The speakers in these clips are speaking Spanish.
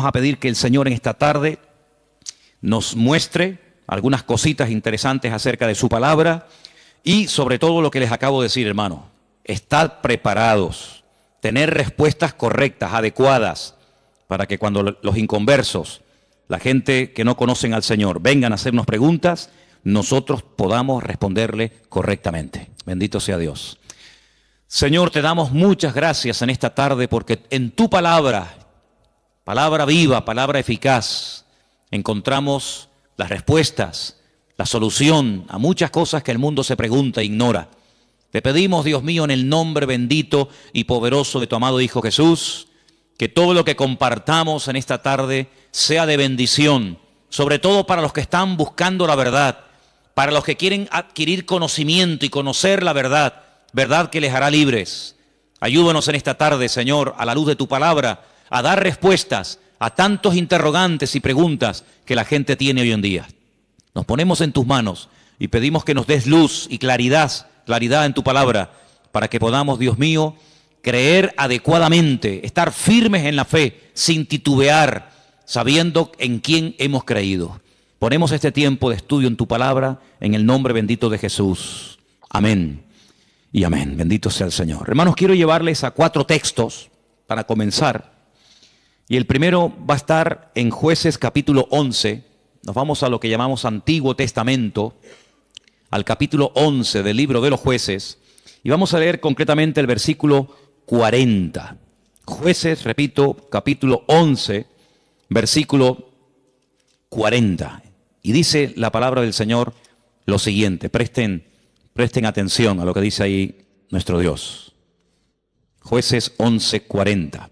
vamos a pedir que el Señor en esta tarde nos muestre algunas cositas interesantes acerca de su palabra y sobre todo lo que les acabo de decir, hermano. Estad preparados, tener respuestas correctas, adecuadas, para que cuando los inconversos, la gente que no conocen al Señor, vengan a hacernos preguntas, nosotros podamos responderle correctamente. Bendito sea Dios. Señor, te damos muchas gracias en esta tarde porque en tu palabra, palabra viva, palabra eficaz, encontramos las respuestas, la solución a muchas cosas que el mundo se pregunta e ignora. Te pedimos, Dios mío, en el nombre bendito y poderoso de tu amado Hijo Jesús, que todo lo que compartamos en esta tarde sea de bendición, sobre todo para los que están buscando la verdad, para los que quieren adquirir conocimiento y conocer la verdad, verdad que les hará libres. Ayúdanos en esta tarde, Señor, a la luz de tu palabra, a dar respuestas a tantos interrogantes y preguntas que la gente tiene hoy en día. Nos ponemos en tus manos y pedimos que nos des luz y claridad en tu palabra, para que podamos, Dios mío, creer adecuadamente, estar firmes en la fe, sin titubear, sabiendo en quién hemos creído. Ponemos este tiempo de estudio en tu palabra, en el nombre bendito de Jesús. Amén y amén. Bendito sea el Señor. Hermanos, quiero llevarles a 4 textos para comenzar. Y el primero va a estar en Jueces capítulo 11. Nos vamos a lo que llamamos Antiguo Testamento, al capítulo 11 del libro de los Jueces. Y vamos a leer concretamente el versículo 40. Jueces, repito, capítulo 11, versículo 40. Y dice la palabra del Señor lo siguiente. Presten atención a lo que dice ahí nuestro Dios. Jueces 11, 40.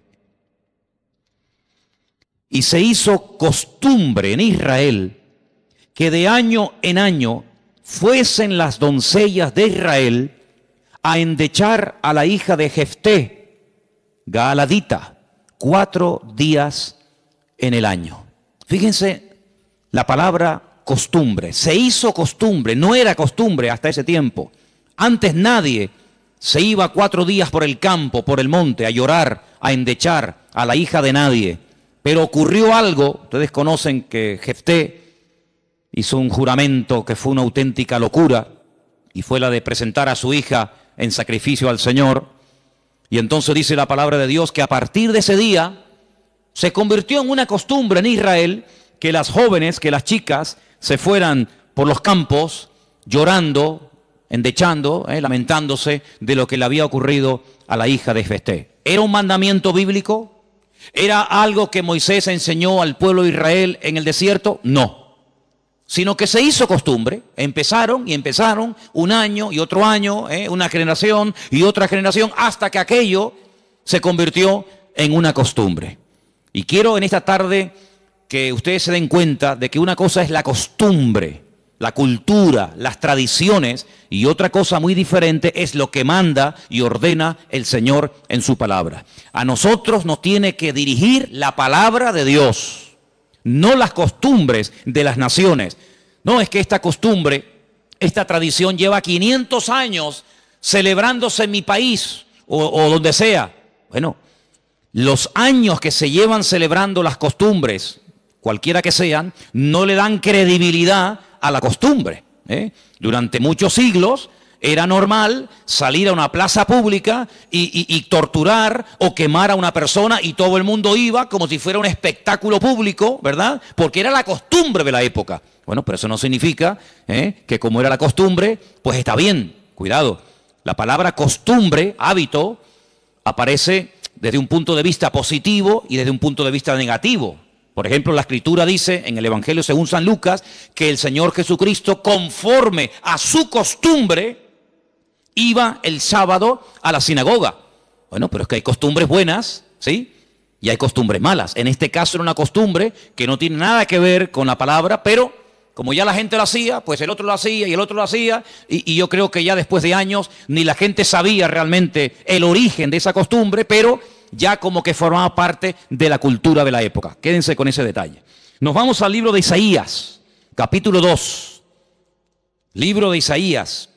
Y se hizo costumbre en Israel que de año en año fuesen las doncellas de Israel a endechar a la hija de Jefté, Gaaladita, 4 días en el año. Fíjense la palabra costumbre. Se hizo costumbre, no era costumbre hasta ese tiempo. Antes nadie se iba 4 días por el campo, por el monte, a llorar, a endechar a la hija de nadie. Pero ocurrió algo, ustedes conocen que Jefté hizo un juramento que fue una auténtica locura, y fue la de presentar a su hija en sacrificio al Señor. Y entonces dice la palabra de Dios que a partir de ese día se convirtió en una costumbre en Israel que las jóvenes, que las chicas se fueran por los campos llorando, endechando, lamentándose de lo que le había ocurrido a la hija de Jefté. ¿Era un mandamiento bíblico? ¿Era algo que Moisés enseñó al pueblo de Israel en el desierto? No. Sino que se hizo costumbre. Empezaron un año y otro año, una generación y otra generación, hasta que aquello se convirtió en una costumbre. Y quiero en esta tarde que ustedes se den cuenta de que una cosa es la costumbre, la cultura, las tradiciones, y otra cosa muy diferente es lo que manda y ordena el Señor en su palabra. A nosotros nos tiene que dirigir la palabra de Dios, no las costumbres de las naciones. No, es que esta costumbre, esta tradición lleva 500 años celebrándose en mi país o donde sea. Bueno, los años que se llevan celebrando las costumbres, cualquiera que sean, no le dan credibilidad a la costumbre. Durante muchos siglos era normal salir a una plaza pública y torturar o quemar a una persona, y todo el mundo iba como si fuera un espectáculo público, ¿verdad? Porque era la costumbre de la época. Bueno, pero eso no significa que como era la costumbre, pues está bien. Cuidado, la palabra costumbre, hábito, aparece desde un punto de vista positivo y desde un punto de vista negativo. Por ejemplo, la Escritura dice en el Evangelio según San Lucas que el Señor Jesucristo, conforme a su costumbre, iba el sábado a la sinagoga. Bueno, pero es que hay costumbres buenas, ¿sí? Y hay costumbres malas. En este caso era una costumbre que no tiene nada que ver con la palabra, pero como ya la gente lo hacía, pues el otro lo hacía y el otro lo hacía, y yo creo que ya después de años ni la gente sabía realmente el origen de esa costumbre, pero ya como que formaba parte de la cultura de la época. Quédense con ese detalle. Nos vamos al libro de Isaías, capítulo 2. Libro de Isaías,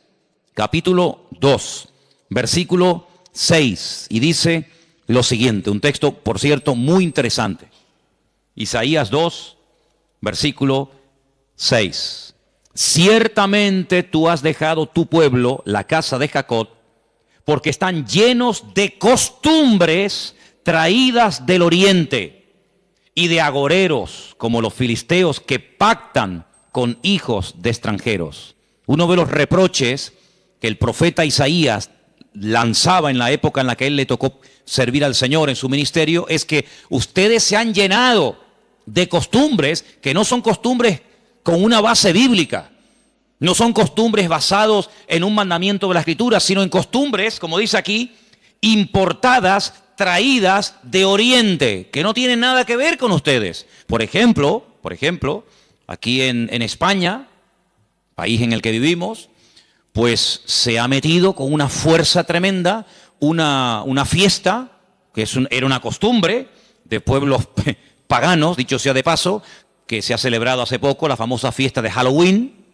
capítulo 2, versículo 6. Y dice lo siguiente, un texto, por cierto, muy interesante. Isaías 2, versículo 6. Ciertamente tú has dejado tu pueblo, la casa de Jacob, porque están llenos de costumbres traídas del oriente y de agoreros, como los filisteos que pactan con hijos de extranjeros. Uno de los reproches que el profeta Isaías lanzaba en la época en la que él le tocó servir al Señor en su ministerio es que ustedes se han llenado de costumbres que no son costumbres con una base bíblica. No son costumbres basados en un mandamiento de la Escritura, sino en costumbres, como dice aquí, importadas, traídas de Oriente, que no tienen nada que ver con ustedes. Por ejemplo, aquí en España, país en el que vivimos, pues se ha metido con una fuerza tremenda una fiesta, que era una costumbre de pueblos paganos, dicho sea de paso, que se ha celebrado hace poco, la famosa fiesta de Halloween.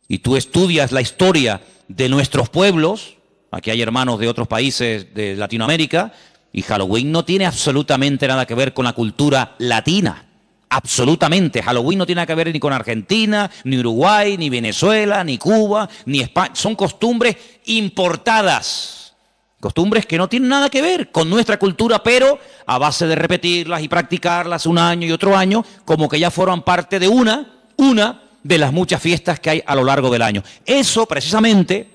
Y tú estudias la historia de nuestros pueblos, aquí hay hermanos de otros países de Latinoamérica, y Halloween no tiene absolutamente nada que ver con la cultura latina. Absolutamente. Halloween no tiene nada que ver ni con Argentina, ni Uruguay, ni Venezuela, ni Cuba, ni España. Son costumbres importadas. Costumbres que no tienen nada que ver con nuestra cultura, pero a base de repetirlas y practicarlas un año y otro año, como que ya forman parte de una de las muchas fiestas que hay a lo largo del año. Eso precisamente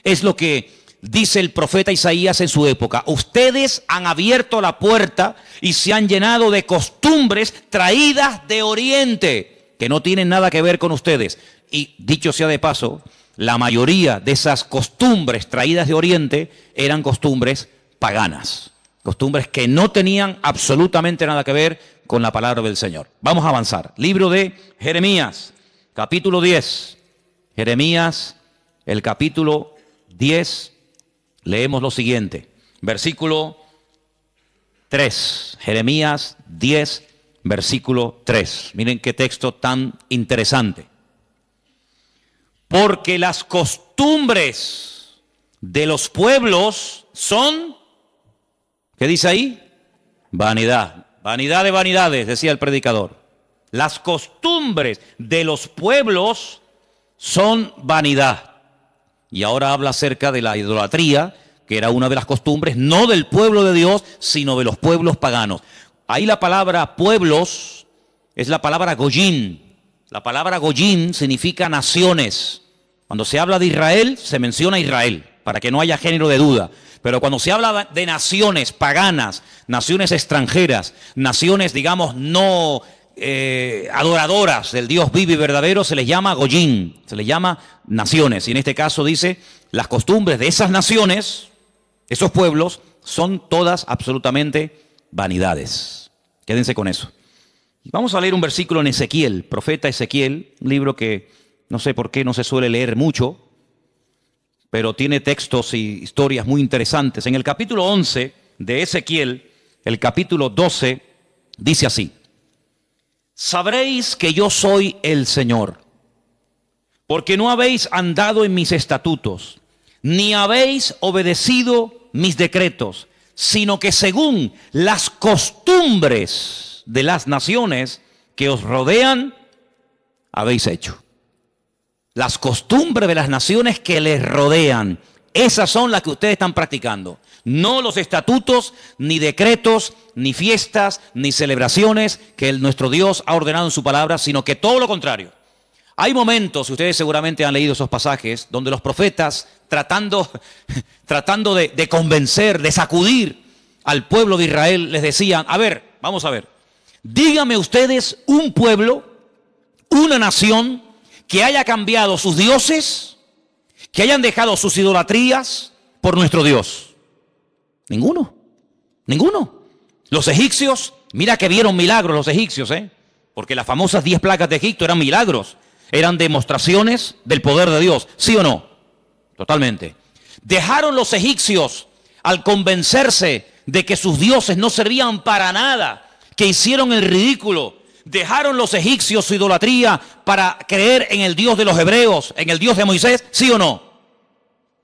es lo que dice el profeta Isaías en su época. Ustedes han abierto la puerta y se han llenado de costumbres traídas de Oriente, que no tienen nada que ver con ustedes. Y dicho sea de paso, la mayoría de esas costumbres traídas de Oriente eran costumbres paganas. Costumbres que no tenían absolutamente nada que ver con la palabra del Señor. Vamos a avanzar. Libro de Jeremías, capítulo 10. Jeremías, el capítulo 10, leemos lo siguiente. Versículo 3. Jeremías 10, versículo 3. Miren qué texto tan interesante. Porque las costumbres de los pueblos son, ¿qué dice ahí? Vanidad. Vanidad de vanidades, decía el predicador. Las costumbres de los pueblos son vanidad. Y ahora habla acerca de la idolatría, que era una de las costumbres, no del pueblo de Dios, sino de los pueblos paganos. Ahí la palabra pueblos es la palabra goyín. La palabra goyín significa naciones. Cuando se habla de Israel, se menciona Israel, para que no haya género de duda. Pero cuando se habla de naciones paganas, naciones extranjeras, naciones, digamos, no adoradoras del Dios vivo y verdadero, se les llama goyín, se les llama naciones. Y en este caso dice, las costumbres de esas naciones, esos pueblos, son todas absolutamente vanidades. Quédense con eso. Vamos a leer un versículo en Ezequiel, profeta Ezequiel, un libro que no sé por qué no se suele leer mucho, pero tiene textos y historias muy interesantes. En el capítulo 11 de Ezequiel, el capítulo 12, dice así: sabréis que yo soy el Señor, porque no habéis andado en mis estatutos, ni habéis obedecido mis decretos, sino que según las costumbres de las naciones que os rodean, habéis hecho. Las costumbres de las naciones que les rodean, esas son las que ustedes están practicando. No los estatutos, ni decretos, ni fiestas, ni celebraciones que nuestro Dios ha ordenado en su palabra, sino que todo lo contrario. Hay momentos, y ustedes seguramente han leído esos pasajes, donde los profetas, tratando de convencer, de sacudir al pueblo de Israel, les decían, a ver, vamos a ver, díganme ustedes un pueblo, una nación que haya cambiado sus dioses, que hayan dejado sus idolatrías por nuestro Dios. Ninguno. Los egipcios, mira que vieron milagros los egipcios, porque las famosas 10 plagas de Egipto eran milagros, eran demostraciones del poder de Dios, ¿sí o no? Totalmente. Dejaron los egipcios al convencerse de que sus dioses no servían para nada, que hicieron el ridículo. ¿Dejaron los egipcios su idolatría para creer en el Dios de los hebreos, en el Dios de Moisés? ¿Sí o no?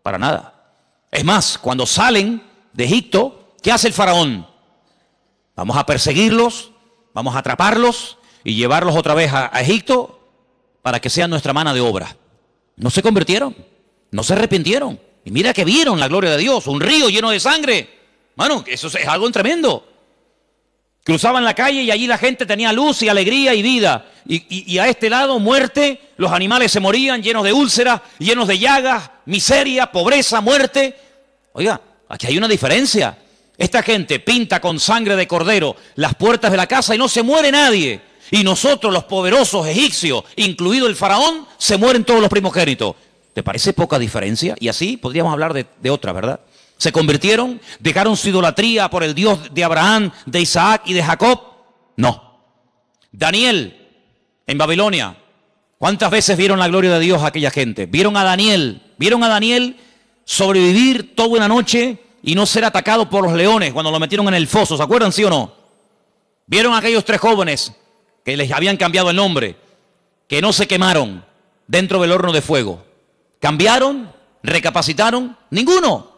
Para nada. Es más, cuando salen de Egipto, ¿qué hace el faraón? Vamos a perseguirlos, vamos a atraparlos y llevarlos otra vez a Egipto para que sean nuestra mano de obra. No se convirtieron, no se arrepintieron. Y mira que vieron la gloria de Dios, un río lleno de sangre. Bueno, eso es algo tremendo. Cruzaban la calle y allí la gente tenía luz y alegría y vida. Y a este lado, muerte, los animales se morían llenos de úlceras, llenos de llagas, miseria, pobreza, muerte. Oiga, aquí hay una diferencia. Esta gente pinta con sangre de cordero las puertas de la casa y no se muere nadie. Y nosotros, los poderosos egipcios, incluido el faraón, se mueren todos los primogénitos. ¿Te parece poca diferencia? Y así podríamos hablar de otra, ¿verdad? Se convirtieron, dejaron su idolatría por el Dios de Abraham, de Isaac y de Jacob. No. Daniel, en Babilonia, ¿cuántas veces vieron la gloria de Dios a aquella gente? Vieron a Daniel sobrevivir toda una noche y no ser atacado por los leones cuando lo metieron en el foso. ¿Se acuerdan, sí o no? Vieron a aquellos 3 jóvenes que les habían cambiado el nombre, que no se quemaron dentro del horno de fuego. ¿Cambiaron? ¿Recapacitaron? Ninguno.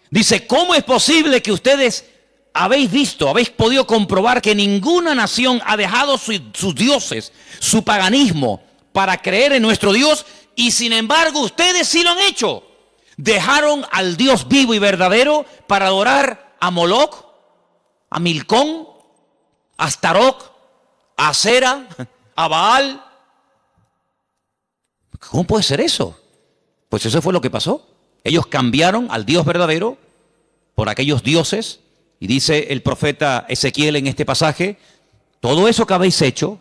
Dice, ¿cómo es posible que ustedes habéis podido comprobar que ninguna nación ha dejado sus dioses, su paganismo, para creer en nuestro Dios? Y sin embargo, ustedes sí lo han hecho. Dejaron al Dios vivo y verdadero para adorar a Moloch, a Milcón, a Astaroth, a Asera, a Baal. ¿Cómo puede ser eso? Pues eso fue lo que pasó. Ellos cambiaron al Dios verdadero por aquellos dioses. Y dice el profeta Ezequiel en este pasaje, todo eso que habéis hecho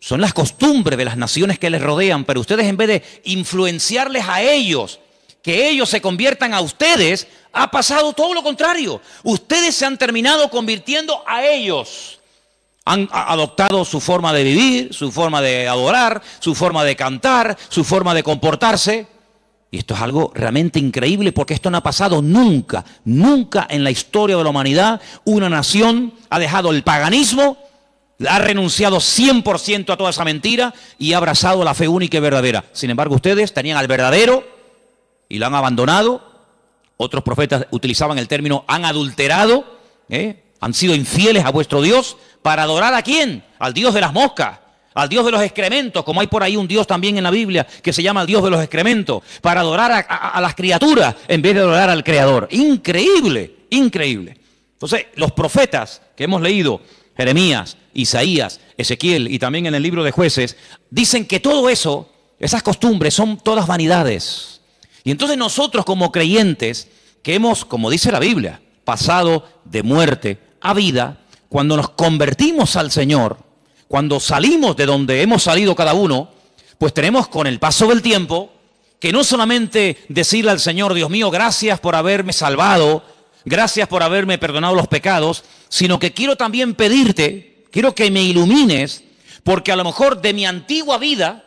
son las costumbres de las naciones que les rodean, pero ustedes, en vez de influenciarles a ellos, que ellos se conviertan a ustedes, ha pasado todo lo contrario. Ustedes se han terminado convirtiendo a ellos. Han adoptado su forma de vivir, su forma de adorar, su forma de cantar, su forma de comportarse. Y esto es algo realmente increíble, porque esto no ha pasado nunca, nunca en la historia de la humanidad. Una nación ha dejado el paganismo, ha renunciado 100% a toda esa mentira y ha abrazado la fe única y verdadera. Sin embargo, ustedes tenían al verdadero y lo han abandonado. Otros profetas utilizaban el término han adulterado, han sido infieles a vuestro Dios. ¿Para adorar a quién? Al Dios de las moscas. Al Dios de los excrementos, como hay por ahí un Dios también en la Biblia que se llama el Dios de los excrementos, para adorar a las criaturas en vez de adorar al Creador. Increíble, increíble. Entonces, los profetas que hemos leído, Jeremías, Isaías, Ezequiel y también en el libro de Jueces, dicen que todo eso, esas costumbres son todas vanidades. Y entonces nosotros como creyentes, que hemos, como dice la Biblia, pasado de muerte a vida, cuando nos convertimos al Señor, cuando salimos de donde hemos salido cada uno, pues tenemos con el paso del tiempo que no solamente decirle al Señor, Dios mío, gracias por haberme salvado, gracias por haberme perdonado los pecados, sino que quiero también pedirte, quiero que me ilumines, porque a lo mejor de mi antigua vida,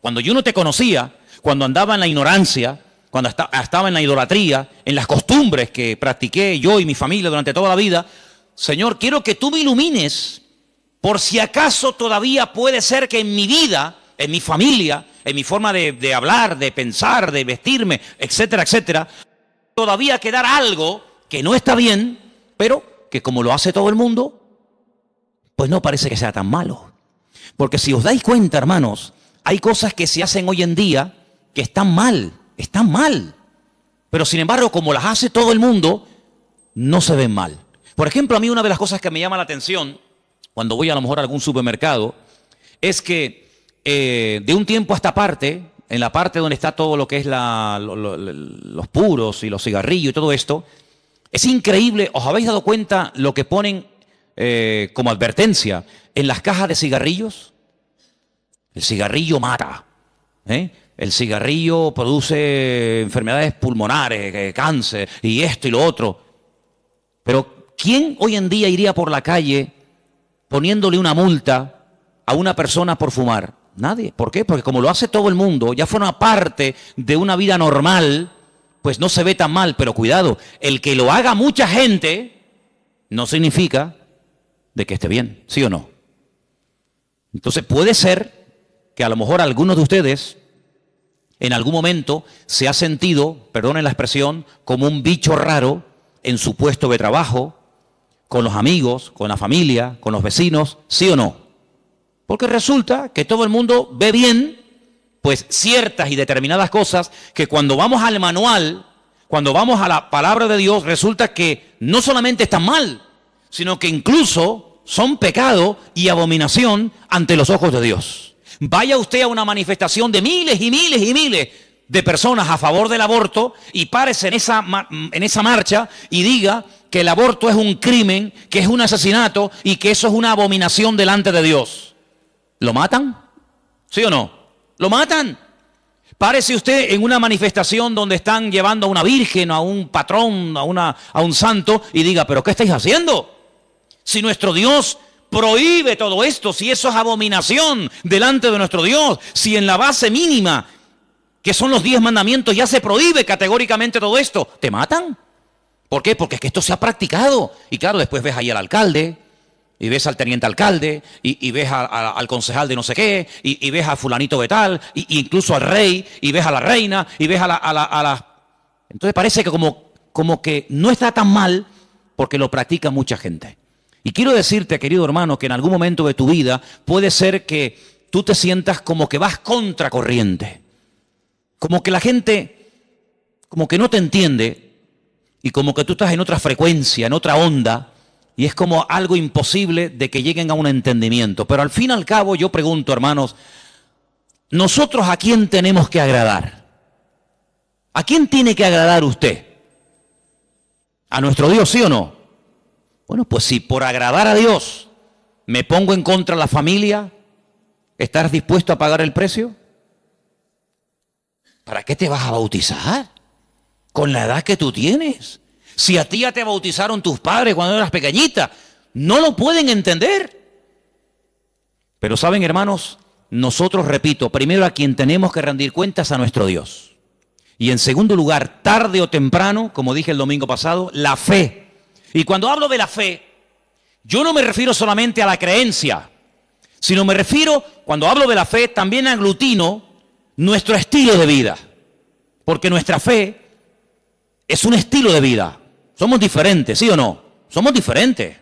cuando yo no te conocía, cuando andaba en la ignorancia, cuando estaba en la idolatría, en las costumbres que practiqué yo y mi familia durante toda la vida, Señor, quiero que tú me ilumines, por si acaso todavía puede ser que en mi vida, en mi familia, en mi forma de hablar, de pensar, de vestirme, etcétera, etcétera, todavía quedar algo que no está bien, pero que como lo hace todo el mundo, pues no parece que sea tan malo. Porque si os dais cuenta, hermanos, hay cosas que se hacen hoy en día que están mal. Pero sin embargo, como las hace todo el mundo, no se ven mal. Por ejemplo, a mí una de las cosas que me llama la atención cuando voy a lo mejor a algún supermercado, es que de un tiempo a esta parte, en la parte donde está todo lo que es los puros y los cigarrillos y todo esto, es increíble. ¿Os habéis dado cuenta lo que ponen como advertencia en las cajas de cigarrillos? El cigarrillo mata, el cigarrillo produce enfermedades pulmonares, cáncer y esto y lo otro. Pero ¿quién hoy en día iría por la calle poniéndole una multa a una persona por fumar? Nadie. ¿Por qué? Porque como lo hace todo el mundo, ya forma parte de una vida normal, pues no se ve tan mal. Pero cuidado, el que lo haga mucha gente no significa de que esté bien, ¿sí o no? Entonces puede ser que a lo mejor algunos de ustedes en algún momento se ha sentido, perdonen la expresión, como un bicho raro en su puesto de trabajo, con los amigos, con la familia, con los vecinos, ¿sí o no? Porque resulta que todo el mundo ve bien, pues ciertas y determinadas cosas que cuando vamos al manual, cuando vamos a la palabra de Dios, resulta que no solamente están mal, sino que incluso son pecado y abominación ante los ojos de Dios. Vaya usted a una manifestación de miles y miles y miles de personas a favor del aborto y párese en esa marcha y diga que el aborto es un crimen, que es un asesinato y que eso es una abominación delante de Dios. ¿Lo matan? ¿Sí o no? ¿Lo matan? Párese usted en una manifestación donde están llevando a una virgen, a un patrón, a un santo y diga, ¿pero qué estáis haciendo? Si nuestro Dios prohíbe todo esto, si eso es abominación delante de nuestro Dios, si en la base mínima, que son los 10 mandamientos, ya se prohíbe categóricamente todo esto, ¿te matan? ¿Por qué? Porque es que esto se ha practicado. Y claro, después ves ahí al alcalde, y ves al teniente alcalde, y ves al concejal de no sé qué, y ves a fulanito de tal, y incluso al rey, y ves a la reina, y ves a la... Entonces parece que como que no está tan mal, porque lo practica mucha gente. Y quiero decirte, querido hermano, que en algún momento de tu vida puede ser que tú te sientas como que vas contracorriente. Como que la gente, como que no te entiende, y como que tú estás en otra frecuencia, en otra onda, y es como algo imposible de que lleguen a un entendimiento. Pero al fin y al cabo yo pregunto, hermanos, ¿nosotros a quién tenemos que agradar? ¿A quién tiene que agradar usted? ¿A nuestro Dios, sí o no? Bueno, pues si por agradar a Dios me pongo en contra de la familia, ¿estás dispuesto a pagar el precio? ¿Para qué te vas a bautizar? Con la edad que tú tienes. Si a ti ya te bautizaron tus padres cuando eras pequeñita, no lo pueden entender. Pero saben, hermanos, nosotros, repito, primero a quien tenemos que rendir cuentas a nuestro Dios. Y en segundo lugar, tarde o temprano, como dije el domingo pasado, la fe. Y cuando hablo de la fe, yo no me refiero solamente a la creencia, sino me refiero, cuando hablo de la fe, también aglutino nuestro estilo de vida. Porque nuestra fe es un estilo de vida. Somos diferentes, ¿sí o no? Somos diferentes.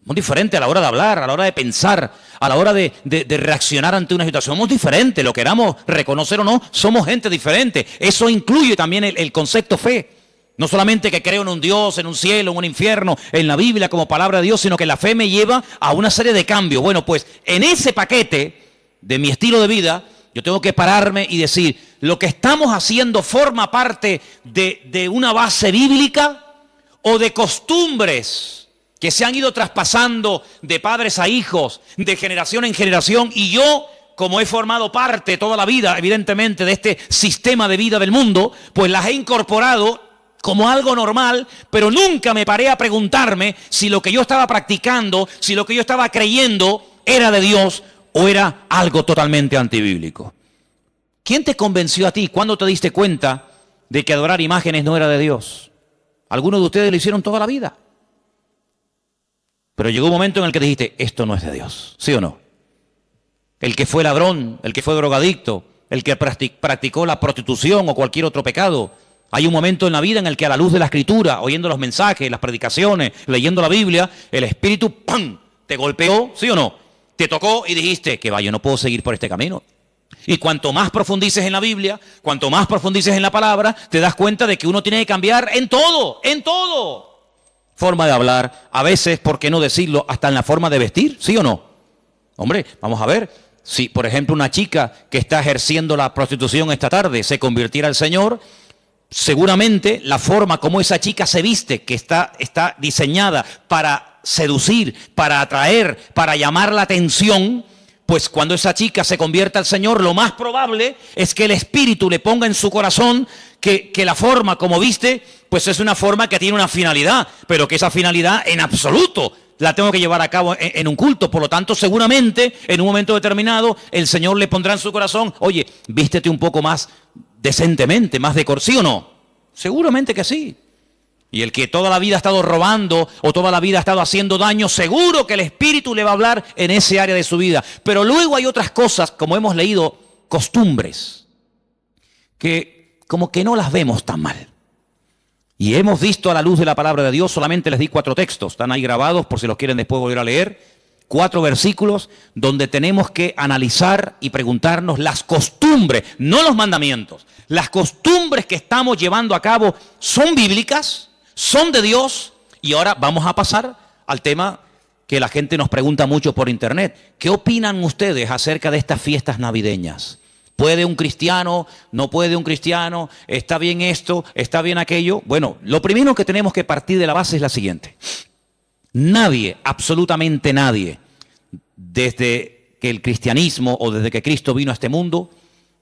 Somos diferentes a la hora de hablar, a la hora de pensar, a la hora de reaccionar ante una situación. Somos diferentes, lo queramos reconocer o no, somos gente diferente. Eso incluye también el concepto fe. No solamente que creo en un Dios, en un cielo, en un infierno, en la Biblia como palabra de Dios, sino que la fe me lleva a una serie de cambios. Bueno, pues en ese paquete de mi estilo de vida, yo tengo que pararme y decir, ¿lo que estamos haciendo forma parte de una base bíblica o de costumbres que se han ido traspasando de padres a hijos, de generación en generación? Y yo, como he formado parte toda la vida, evidentemente, de este sistema de vida del mundo, pues las he incorporado como algo normal, pero nunca me paré a preguntarme si lo que yo estaba practicando, si lo que yo estaba creyendo era de Dios o era algo totalmente antibíblico. ¿Quién te convenció a ti? ¿Cuándo te diste cuenta de que adorar imágenes no era de Dios? Algunos de ustedes lo hicieron toda la vida. Pero llegó un momento en el que dijiste, esto no es de Dios, ¿sí o no? El que fue ladrón, el que fue drogadicto, el que practicó la prostitución o cualquier otro pecado, hay un momento en la vida en el que a la luz de la Escritura, oyendo los mensajes, las predicaciones, leyendo la Biblia, el Espíritu, ¡pam!, te golpeó, ¿sí o no? Te tocó y dijiste que yo no puedo seguir por este camino. Y cuanto más profundices en la Biblia, cuanto más profundices en la palabra, te das cuenta de que uno tiene que cambiar en todo, en todo. Forma de hablar, a veces, ¿por qué no decirlo? Hasta en la forma de vestir, ¿sí o no? Hombre, vamos a ver, si por ejemplo una chica que está ejerciendo la prostitución esta tarde se convirtiera al Señor, seguramente la forma como esa chica se viste, que está diseñada para seducir, para atraer, para llamar la atención, pues cuando esa chica se convierta al Señor, lo más probable es que el Espíritu le ponga en su corazón que la forma como viste, pues es una forma que tiene una finalidad, pero que esa finalidad en absoluto la tengo que llevar a cabo en un culto. Por lo tanto, seguramente en un momento determinado el Señor le pondrá en su corazón, oye, vístete un poco más decentemente, más ¿sí o no? Seguramente que sí. Y el que toda la vida ha estado robando o toda la vida ha estado haciendo daño, seguro que el Espíritu le va a hablar en ese área de su vida. Pero luego hay otras cosas, como hemos leído, costumbres, que como que no las vemos tan mal. Y hemos visto a la luz de la palabra de Dios, solamente les di 4 textos, están ahí grabados por si los quieren después volver a leer, 4 versículos donde tenemos que analizar y preguntarnos las costumbres, no los mandamientos, las costumbres que estamos llevando a cabo son bíblicas, son de Dios. Y ahora vamos a pasar al tema que la gente nos pregunta mucho por internet. ¿Qué opinan ustedes acerca de estas fiestas navideñas? ¿Puede un cristiano? ¿No puede un cristiano? ¿Está bien esto? ¿Está bien aquello? Bueno, lo primero que tenemos que partir de la base es la siguiente. Nadie, absolutamente nadie, desde que el cristianismo o desde que Cristo vino a este mundo,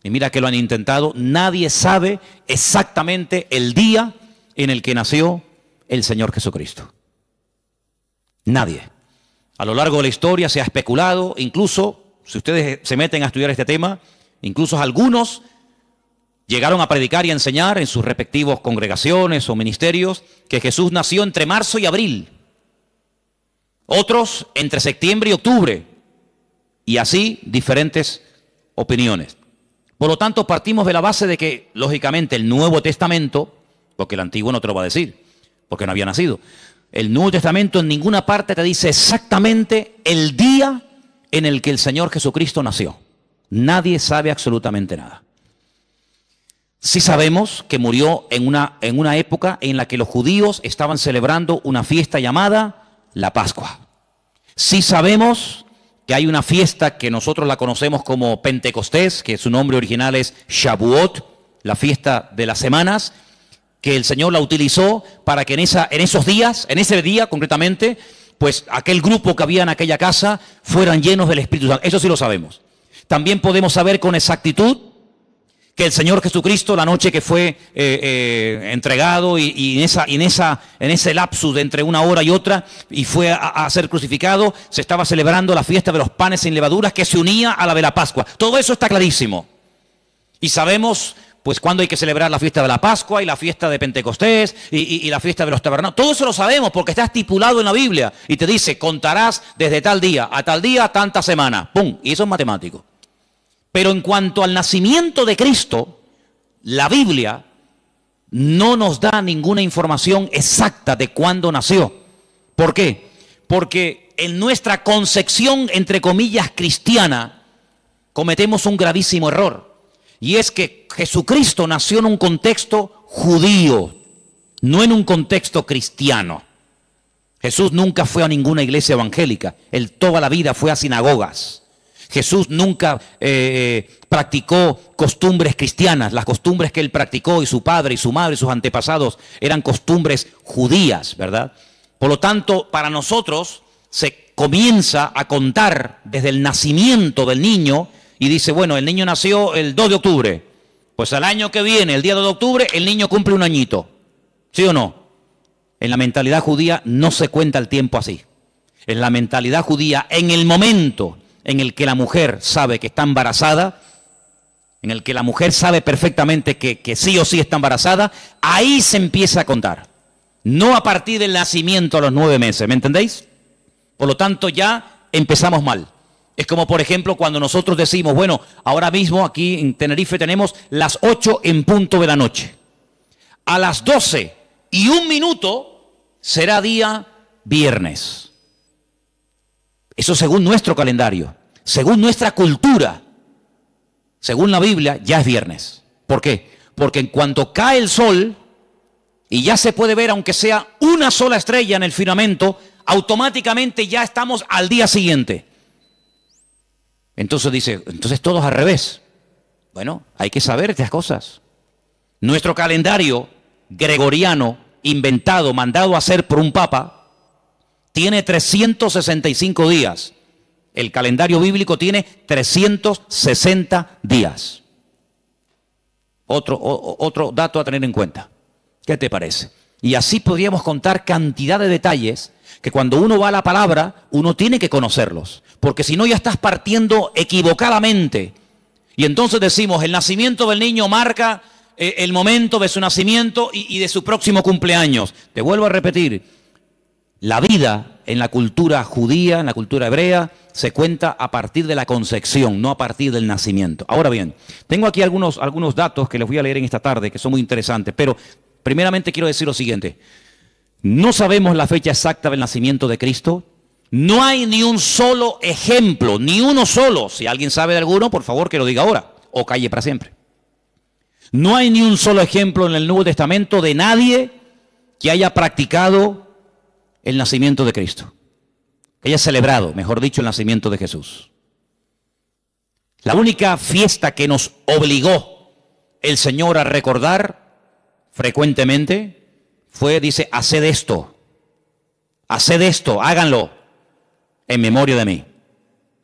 y mira que lo han intentado, nadie sabe exactamente el día en el que nació el Señor Jesucristo. Nadie. A lo largo de la historia se ha especulado, incluso, si ustedes se meten a estudiar este tema, incluso algunos llegaron a predicar y a enseñar en sus respectivos congregaciones o ministerios que Jesús nació entre marzo y abril. Otros entre septiembre y octubre. Y así diferentes opiniones. Por lo tanto, partimos de la base de que, lógicamente, el Nuevo Testamento, porque el Antiguo no te lo va a decir, porque no había nacido, el Nuevo Testamento en ninguna parte te dice exactamente el día en el que el Señor Jesucristo nació. Nadie sabe absolutamente nada. Sí sabemos que murió en una época en la que los judíos estaban celebrando una fiesta llamada la Pascua. Sí sabemos que hay una fiesta que nosotros la conocemos como Pentecostés, que su nombre original es Shavuot, la fiesta de las semanas, que el Señor la utilizó para que en esos días, en ese día concretamente, pues aquel grupo que había en aquella casa fueran llenos del Espíritu Santo. Eso sí lo sabemos. También podemos saber con exactitud que el Señor Jesucristo, la noche que fue entregado y en ese lapsus de entre una hora y otra, y fue a ser crucificado, se estaba celebrando la fiesta de los panes sin levaduras que se unía a la de la Pascua. Todo eso está clarísimo. Y sabemos pues cuándo hay que celebrar la fiesta de la Pascua y la fiesta de Pentecostés y la fiesta de los tabernáculos. Todo eso lo sabemos porque está estipulado en la Biblia y te dice, contarás desde tal día a tal día, tanta semana. ¡Pum! Y eso es matemático. Pero en cuanto al nacimiento de Cristo, la Biblia no nos da ninguna información exacta de cuándo nació. ¿Por qué? Porque en nuestra concepción, entre comillas, cristiana, cometemos un gravísimo error. Y es que Jesucristo nació en un contexto judío, no en un contexto cristiano. Jesús nunca fue a ninguna iglesia evangélica, él toda la vida fue a sinagogas. Jesús nunca practicó costumbres cristianas. Las costumbres que él practicó y su padre y su madre y sus antepasados eran costumbres judías, ¿verdad? Por lo tanto, para nosotros se comienza a contar desde el nacimiento del niño y dice, bueno, el niño nació el 2 de octubre. Pues al año que viene, el día 2 de octubre, el niño cumple un añito. ¿Sí o no? En la mentalidad judía no se cuenta el tiempo así. En la mentalidad judía, en el momento en el que la mujer sabe que está embarazada, en el que la mujer sabe perfectamente que sí o sí está embarazada, ahí se empieza a contar. No a partir del nacimiento a los 9 meses, ¿me entendéis? Por lo tanto, ya empezamos mal. Es como, por ejemplo, cuando nosotros decimos, bueno, ahora mismo aquí en Tenerife tenemos las 8 en punto de la noche. A las 12:01 será día viernes. Eso según nuestro calendario, según nuestra cultura, según la Biblia, ya es viernes. ¿Por qué? Porque en cuanto cae el sol y ya se puede ver, aunque sea una sola estrella en el firmamento, automáticamente ya estamos al día siguiente. Entonces dice, entonces todo es al revés. Bueno, hay que saber estas cosas. Nuestro calendario gregoriano, inventado, mandado a hacer por un papa, tiene 365 días. El calendario bíblico tiene 360 días. Otro dato a tener en cuenta. ¿Qué te parece? Y así podríamos contar cantidad de detalles que cuando uno va a la palabra, uno tiene que conocerlos. Porque si no ya estás partiendo equivocadamente. Y entonces decimos, el nacimiento del niño marca el momento de su nacimiento y de su próximo cumpleaños. Te vuelvo a repetir, la vida en la cultura judía, en la cultura hebrea, se cuenta a partir de la concepción, no a partir del nacimiento. Ahora bien, tengo aquí algunos datos que les voy a leer en esta tarde, que son muy interesantes, pero primeramente quiero decir lo siguiente. No sabemos la fecha exacta del nacimiento de Cristo. No hay ni un solo ejemplo, ni uno solo. Si alguien sabe de alguno, por favor que lo diga ahora o calle para siempre. No hay ni un solo ejemplo en el Nuevo Testamento de nadie que haya practicado el nacimiento de Cristo, que haya celebrado, mejor dicho, el nacimiento de Jesús. La única fiesta que nos obligó el Señor a recordar frecuentemente fue, dice, haced esto, háganlo en memoria de mí.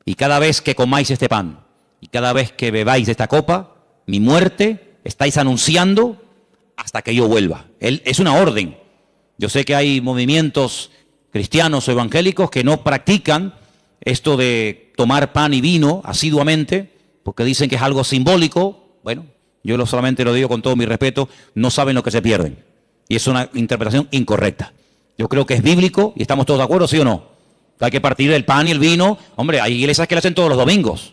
Y cada vez que comáis este pan y cada vez que bebáis de esta copa, mi muerte estáis anunciando hasta que yo vuelva. Es una orden. Yo sé que hay movimientos cristianos o evangélicos que no practican esto de tomar pan y vino asiduamente, porque dicen que es algo simbólico. Bueno, yo solamente lo digo con todo mi respeto, no saben lo que se pierden. Y es una interpretación incorrecta. Yo creo que es bíblico y estamos todos de acuerdo, ¿sí o no? Hay que partir del pan y el vino. Hombre, hay iglesias que lo hacen todos los domingos.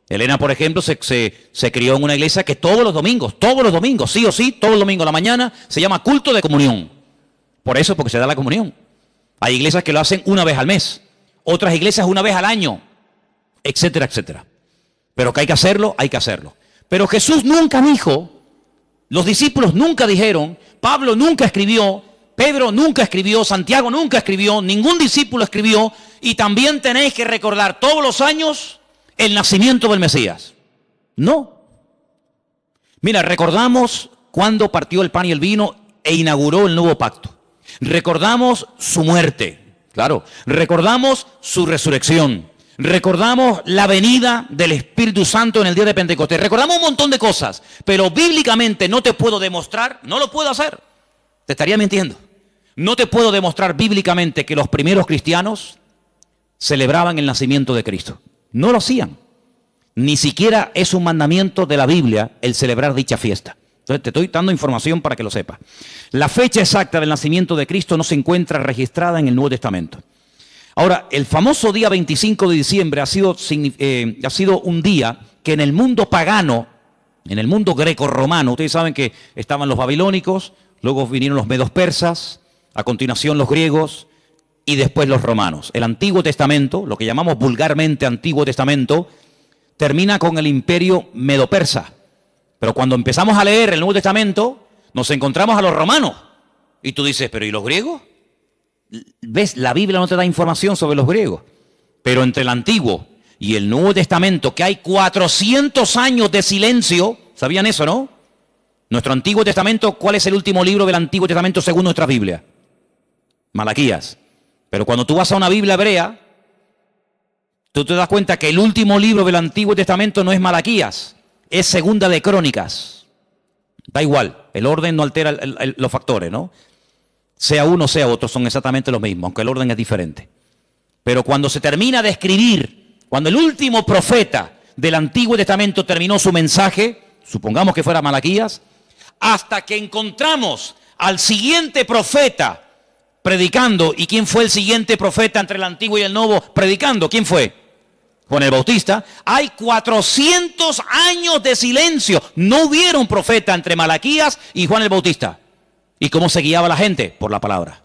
Elena, por ejemplo, se crió en una iglesia que todos los domingos, sí o sí, todos los domingos a la mañana, se llama culto de comunión. Por eso, porque se da la comunión. Hay iglesias que lo hacen una vez al mes, otras iglesias una vez al año, etcétera, etcétera. Pero que hay que hacerlo, hay que hacerlo. Pero Jesús nunca dijo, los discípulos nunca dijeron, Pablo nunca escribió, Pedro nunca escribió, Santiago nunca escribió, ningún discípulo escribió, y también tenéis que recordar todos los años el nacimiento del Mesías. No. Mira, recordamos cuando partió el pan y el vino e inauguró el nuevo pacto. Recordamos su muerte, claro. Recordamos su resurrección. Recordamos la venida del Espíritu Santo en el día de Pentecostés. Recordamos un montón de cosas, pero bíblicamente no te puedo demostrar, no lo puedo hacer. Te estaría mintiendo. No te puedo demostrar bíblicamente que los primeros cristianos celebraban el nacimiento de Cristo. No lo hacían. Ni siquiera es un mandamiento de la Biblia el celebrar dicha fiesta. Entonces te estoy dando información para que lo sepas. La fecha exacta del nacimiento de Cristo no se encuentra registrada en el Nuevo Testamento. Ahora, el famoso día 25 de diciembre ha sido un día que en el mundo pagano, en el mundo greco-romano, ustedes saben que estaban los babilónicos, luego vinieron los medos persas, a continuación los griegos y después los romanos. El Antiguo Testamento, lo que llamamos vulgarmente Antiguo Testamento, termina con el imperio medo-persa. Pero cuando empezamos a leer el Nuevo Testamento, nos encontramos a los romanos. Y tú dices, ¿pero y los griegos? ¿Ves? La Biblia no te da información sobre los griegos. Pero entre el Antiguo y el Nuevo Testamento, que hay 400 años de silencio, ¿sabían eso, no? Nuestro Antiguo Testamento, ¿cuál es el último libro del Antiguo Testamento según nuestra Biblia? Malaquías. Pero cuando tú vas a una Biblia hebrea, tú te das cuenta que el último libro del Antiguo Testamento no es Malaquías, es Segunda de Crónicas. Da igual, el orden no altera los factores, ¿no? Sea uno, sea otro, son exactamente los mismos, aunque el orden es diferente. Pero cuando se termina de escribir, cuando el último profeta del Antiguo Testamento terminó su mensaje, supongamos que fuera Malaquías, hasta que encontramos al siguiente profeta predicando. ¿Y quién fue el siguiente profeta entre el Antiguo y el Nuevo predicando? ¿Quién fue? Juan el Bautista. Hay 400 años de silencio. No hubieron profeta entre Malaquías y Juan el Bautista. ¿Y cómo se guiaba la gente? Por la palabra.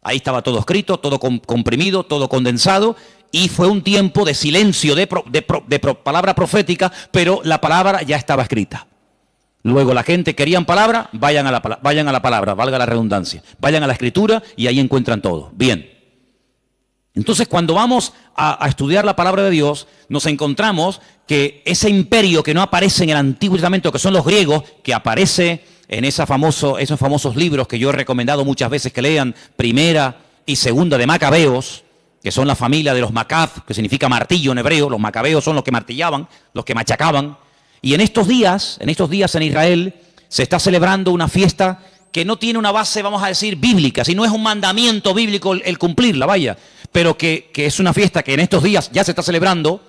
Ahí estaba todo escrito, todo comprimido, todo condensado. Y fue un tiempo de silencio, de palabra profética, pero la palabra ya estaba escrita. Luego la gente querían palabra, vayan a la palabra, valga la redundancia. Vayan a la escritura y ahí encuentran todo. Bien. Entonces cuando vamos a estudiar la palabra de Dios, nos encontramos que ese imperio que no aparece en el Antiguo Testamento, que son los griegos, que aparece en esos famosos libros que yo he recomendado muchas veces que lean, Primera y Segunda de Macabeos, que son la familia de los Macab, que significa martillo en hebreo. Los macabeos son los que martillaban, los que machacaban. Y en estos días en Israel se está celebrando una fiesta que no tiene una base, vamos a decir, bíblica, si no es un mandamiento bíblico el cumplirla, vaya, pero que es una fiesta que en estos días ya se está celebrando,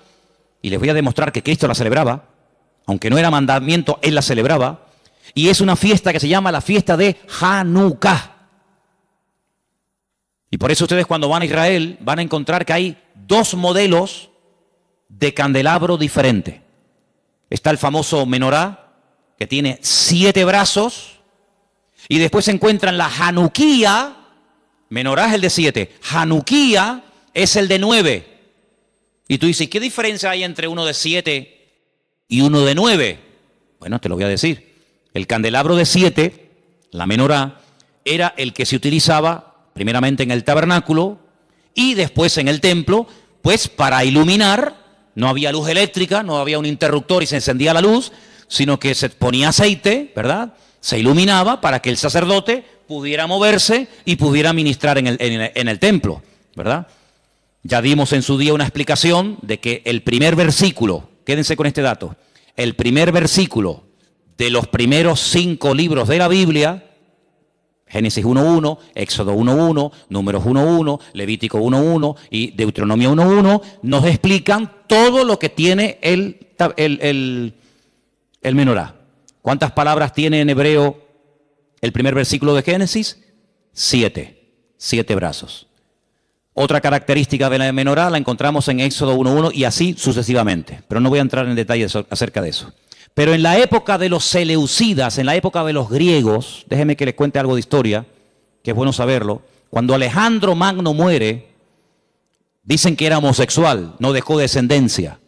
y les voy a demostrar que Cristo la celebraba, aunque no era mandamiento, Él la celebraba, y es una fiesta que se llama la fiesta de Hanukkah. Y por eso ustedes cuando van a Israel van a encontrar que hay dos modelos de candelabro diferente. Está el famoso menorá, que tiene 7 brazos, Y después se encuentran la Hanuquía, menorá es el de 7, Hanuquía es el de 9. Y tú dices, ¿qué diferencia hay entre uno de 7 y uno de 9? Bueno, te lo voy a decir. El candelabro de 7, la menorá, era el que se utilizaba primeramente en el tabernáculo y después en el templo, pues para iluminar. No había luz eléctrica, no había un interruptor y se encendía la luz, sino que se ponía aceite, ¿verdad? Se iluminaba para que el sacerdote pudiera moverse y pudiera ministrar en el templo, ¿verdad? Ya dimos en su día una explicación de que el primer versículo, quédense con este dato, el primer versículo de los primeros 5 libros de la Biblia, Génesis 1.1, Éxodo 1.1, Números 1.1, Levítico 1.1 y Deuteronomio 1.1, nos explican todo lo que tiene el menorá. ¿Cuántas palabras tiene en hebreo el primer versículo de Génesis? 7. 7 brazos. Otra característica de la menorá la encontramos en Éxodo 1.1 y así sucesivamente. Pero no voy a entrar en detalles acerca de eso. Pero en la época de los seleucidas, en la época de los griegos, déjeme que les cuente algo de historia, que es bueno saberlo. Cuando Alejandro Magno muere, dicen que era homosexual, no dejó descendencia.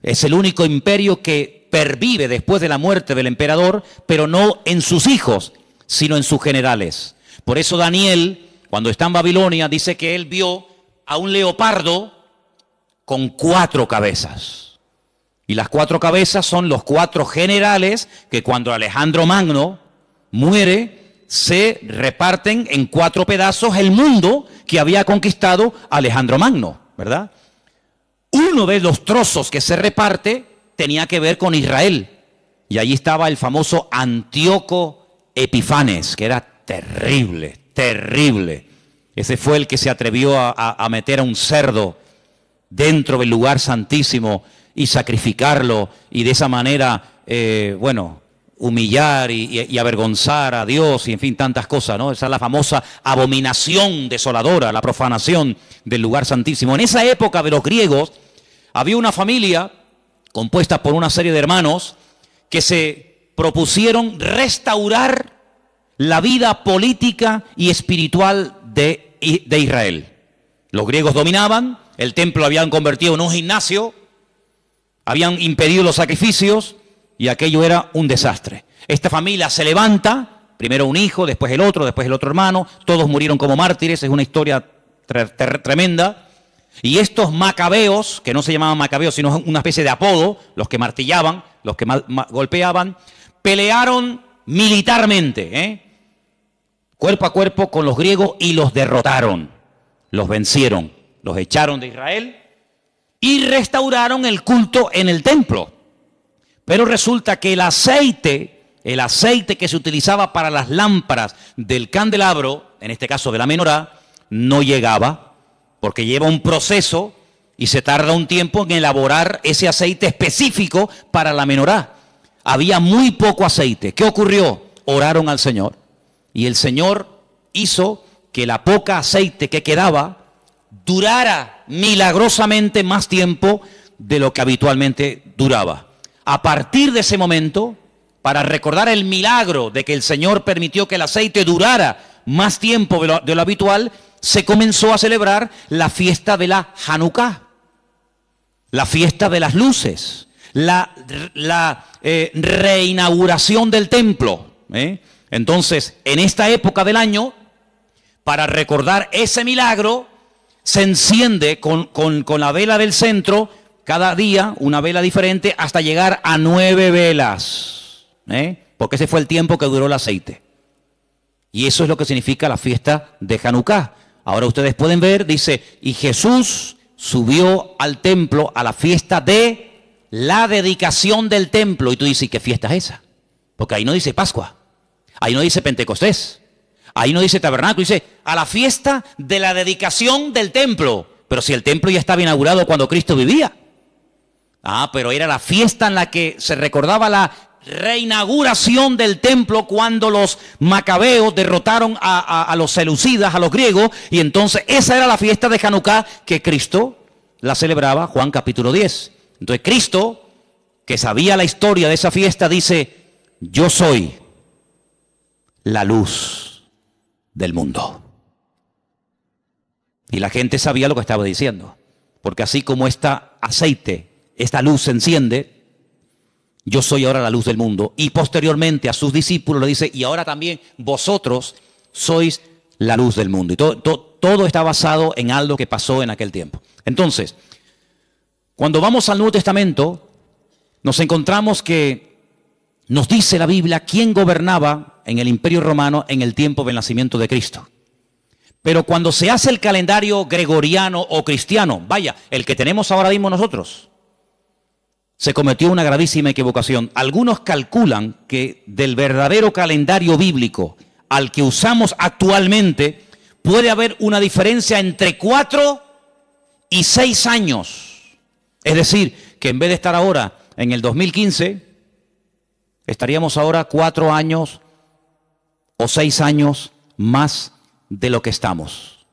Es el único imperio que pervive después de la muerte del emperador, pero no en sus hijos, sino en sus generales. Por eso Daniel, cuando está en Babilonia, dice que él vio a un leopardo con 4 cabezas. Y las 4 cabezas son los 4 generales que cuando Alejandro Magno muere, se reparten en 4 pedazos el mundo que había conquistado Alejandro Magno, ¿verdad? Uno de los trozos que se reparte tenía que ver con Israel. Y allí estaba el famoso Antíoco Epifanes, que era terrible, terrible. Ese fue el que se atrevió a meter a un cerdo dentro del lugar santísimo y sacrificarlo y de esa manera, bueno, humillar y avergonzar a Dios y en fin, tantas cosas, ¿no? Esa es la famosa abominación desoladora, la profanación del lugar santísimo. En esa época de los griegos había una familia compuesta por una serie de hermanos que se propusieron restaurar la vida política y espiritual de Israel. Los griegos dominaban, el templo lo habían convertido en un gimnasio, habían impedido los sacrificios y aquello era un desastre. Esta familia se levanta, primero un hijo, después el otro hermano, todos murieron como mártires, es una historia tremenda. Y estos macabeos, que no se llamaban macabeos, sino una especie de apodo, los que martillaban, los que golpeaban, pelearon militarmente, cuerpo a cuerpo con los griegos y los derrotaron, los vencieron, los echaron de Israel y restauraron el culto en el templo. Pero resulta que el aceite que se utilizaba para las lámparas del candelabro, en este caso de la menorá, no llegaba, porque lleva un proceso y se tarda un tiempo en elaborar ese aceite específico para la menorá. Había muy poco aceite. ¿Qué ocurrió? Oraron al Señor y el Señor hizo que la poca aceite que quedaba durara milagrosamente más tiempo de lo que habitualmente duraba. A partir de ese momento, para recordar el milagro de que el Señor permitió que el aceite durara más tiempo de lo habitual, se comenzó a celebrar la fiesta de la Hanukkah, la fiesta de las luces, la reinauguración del templo. Entonces, en esta época del año, para recordar ese milagro, se enciende con la vela del centro, cada día una vela diferente, hasta llegar a 9 velas. Porque ese fue el tiempo que duró el aceite. Y eso es lo que significa la fiesta de Hanukkah. Ahora ustedes pueden ver, dice, y Jesús subió al templo a la fiesta de la dedicación del templo. Y tú dices, ¿qué fiesta es esa? Porque ahí no dice Pascua, ahí no dice Pentecostés, ahí no dice tabernáculo, dice a la fiesta de la dedicación del templo. Pero si el templo ya estaba inaugurado cuando Cristo vivía. Pero era la fiesta en la que se recordaba la reinauguración del templo cuando los macabeos derrotaron a los seleucidas, a los griegos, y entonces esa era la fiesta de Hanukkah que Cristo la celebraba, Juan capítulo 10. Entonces Cristo, que sabía la historia de esa fiesta, dice, yo soy la luz del mundo. Y la gente sabía lo que estaba diciendo, porque así como esta aceite, esta luz se enciende, yo soy ahora la luz del mundo. Y posteriormente a sus discípulos le dice, y ahora también vosotros sois la luz del mundo. Y todo está basado en algo que pasó en aquel tiempo. Entonces, cuando vamos al Nuevo Testamento, nos encontramos que nos dice la Biblia quién gobernaba en el Imperio Romano en el tiempo del nacimiento de Cristo. Pero cuando se hace el calendario gregoriano o cristiano, vaya, el que tenemos ahora mismo nosotros, se cometió una gravísima equivocación. Algunos calculan que del verdadero calendario bíblico al que usamos actualmente puede haber una diferencia entre 4 y 6 años. Es decir, que en vez de estar ahora en el 2015, estaríamos ahora 4 años o 6 años más de lo que estamos.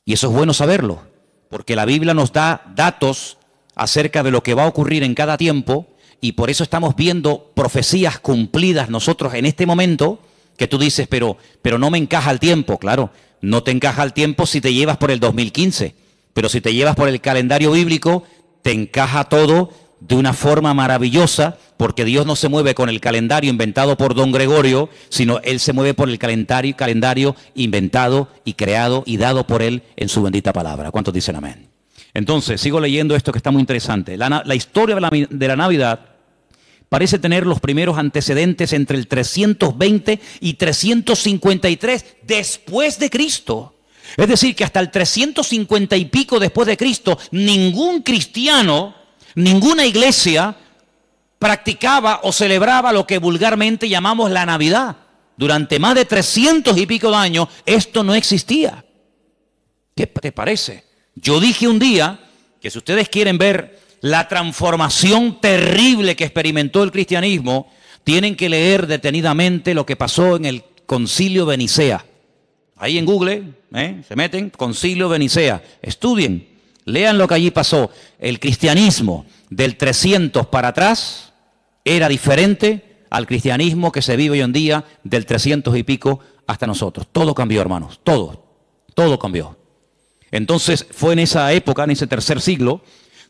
Y eso es bueno saberlo, porque la Biblia nos da datos acerca de lo que va a ocurrir en cada tiempo, y por eso estamos viendo profecías cumplidas nosotros en este momento, que tú dices, pero no me encaja el tiempo. Claro, no te encaja el tiempo si te llevas por el 2015, pero si te llevas por el calendario bíblico, te encaja todo de una forma maravillosa, porque Dios no se mueve con el calendario inventado por Don Gregorio, sino Él se mueve por el calendario inventado y creado y dado por Él en su bendita palabra. ¿Cuántos dicen amén? Entonces, sigo leyendo esto que está muy interesante. La historia de la Navidad parece tener los primeros antecedentes entre el 320 y 353 después de Cristo. Es decir, que hasta el 350 y pico después de Cristo, ningún cristiano, ninguna iglesia practicaba o celebraba lo que vulgarmente llamamos la Navidad. Durante más de 300 y pico de años, esto no existía. ¿Qué te parece? Yo dije un día que si ustedes quieren ver la transformación terrible que experimentó el cristianismo, tienen que leer detenidamente lo que pasó en el Concilio de Nicea. Ahí en Google, se meten, Concilio de Nicea, estudien, lean lo que allí pasó. El cristianismo del 300 para atrás era diferente al cristianismo que se vive hoy en día del 300 y pico hasta nosotros. Todo cambió, hermanos, todo cambió. Entonces fue en esa época, en ese tercer siglo,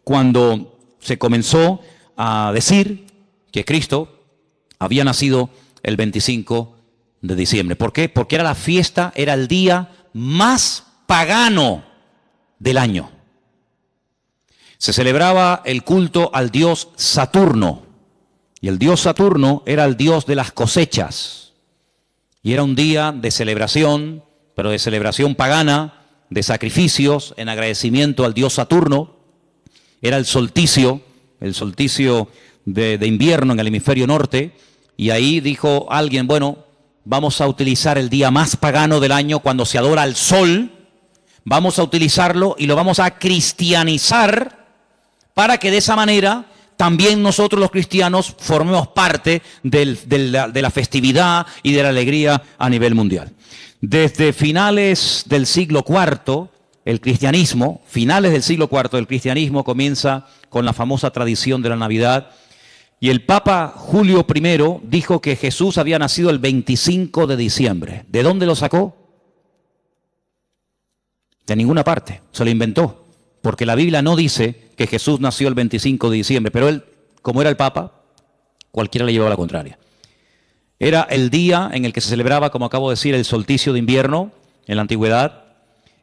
cuando se comenzó a decir que Cristo había nacido el 25 de diciembre. ¿Por qué? Porque era la fiesta, era el día más pagano del año. Se celebraba el culto al dios Saturno, y el dios Saturno era el dios de las cosechas, y era un día de celebración, pero de celebración pagana, de sacrificios en agradecimiento al dios Saturno. Era el solsticio de invierno en el hemisferio norte, y ahí dijo alguien, bueno, vamos a utilizar el día más pagano del año cuando se adora al sol, vamos a utilizarlo y lo vamos a cristianizar para que de esa manera también nosotros los cristianos formemos parte de la festividad y de la alegría a nivel mundial. Desde finales del siglo IV, el cristianismo, comienza con la famosa tradición de la Navidad, y el Papa Julio I dijo que Jesús había nacido el 25 de diciembre. ¿De dónde lo sacó? De ninguna parte, se lo inventó, porque la Biblia no dice que Jesús nació el 25 de diciembre, pero él, como era el Papa, cualquiera le llevaba la contraria. Era el día en el que se celebraba, como acabo de decir, el solsticio de invierno en la antigüedad,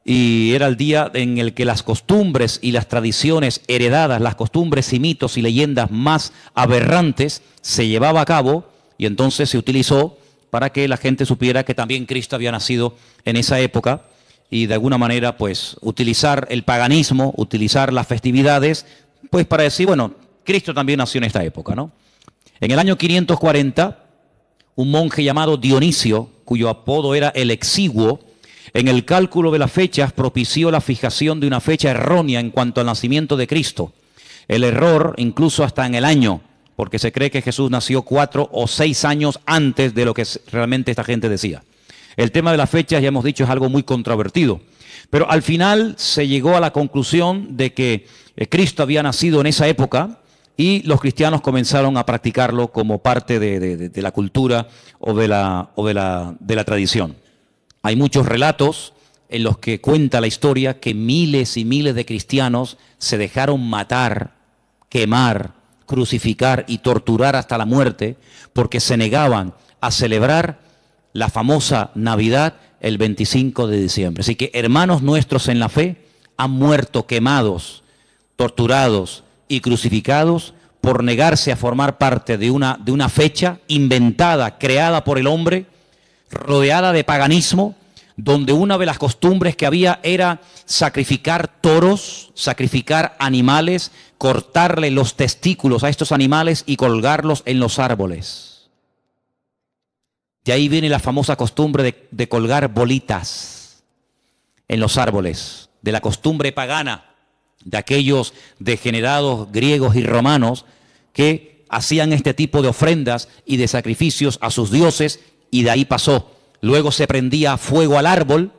y era el día en el que las costumbres y las tradiciones heredadas, las costumbres y mitos y leyendas más aberrantes se llevaba a cabo, y entonces se utilizó para que la gente supiera que también Cristo había nacido en esa época, y de alguna manera pues utilizar el paganismo, utilizar las festividades, pues para decir, bueno, Cristo también nació en esta época, ¿no? En el año 540, un monje llamado Dionisio, cuyo apodo era el Exiguo, en el cálculo de las fechas propició la fijación de una fecha errónea en cuanto al nacimiento de Cristo. El error incluso hasta en el año, porque se cree que Jesús nació 4 o 6 años antes de lo que realmente esta gente decía. El tema de las fechas, ya hemos dicho, es algo muy controvertido. Pero al final se llegó a la conclusión de que Cristo había nacido en esa época, y los cristianos comenzaron a practicarlo como parte de la cultura o de la tradición. Hay muchos relatos en los que cuenta la historia que miles y miles de cristianos se dejaron matar, quemar, crucificar y torturar hasta la muerte porque se negaban a celebrar la famosa Navidad el 25 de diciembre. Así que hermanos nuestros en la fe han muerto quemados, torturados y crucificados por negarse a formar parte de una fecha inventada, creada por el hombre, rodeada de paganismo, donde una de las costumbres que había era sacrificar toros, sacrificar animales, cortarle los testículos a estos animales y colgarlos en los árboles. De ahí viene la famosa costumbre de colgar bolitas en los árboles, de la costumbre pagana de aquellos degenerados griegos y romanos que hacían este tipo de ofrendas y de sacrificios a sus dioses, y de ahí pasó. Luego se prendía fuego al árbol,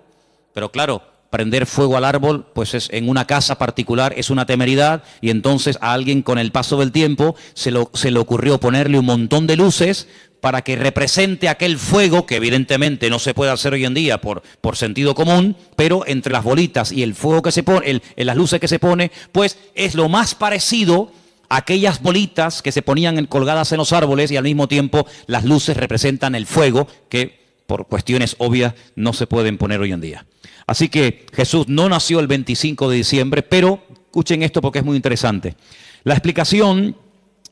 pero claro, prender fuego al árbol, pues en una casa particular es una temeridad, y entonces a alguien con el paso del tiempo se le ocurrió ponerle un montón de luces para que represente aquel fuego, que evidentemente no se puede hacer hoy en día por sentido común, pero entre las bolitas y el fuego que se pone, las luces que se pone, pues es lo más parecido a aquellas bolitas que se ponían colgadas en los árboles, y al mismo tiempo las luces representan el fuego que por cuestiones obvias no se pueden poner hoy en día. Así que Jesús no nació el 25 de diciembre, pero escuchen esto porque es muy interesante. La explicación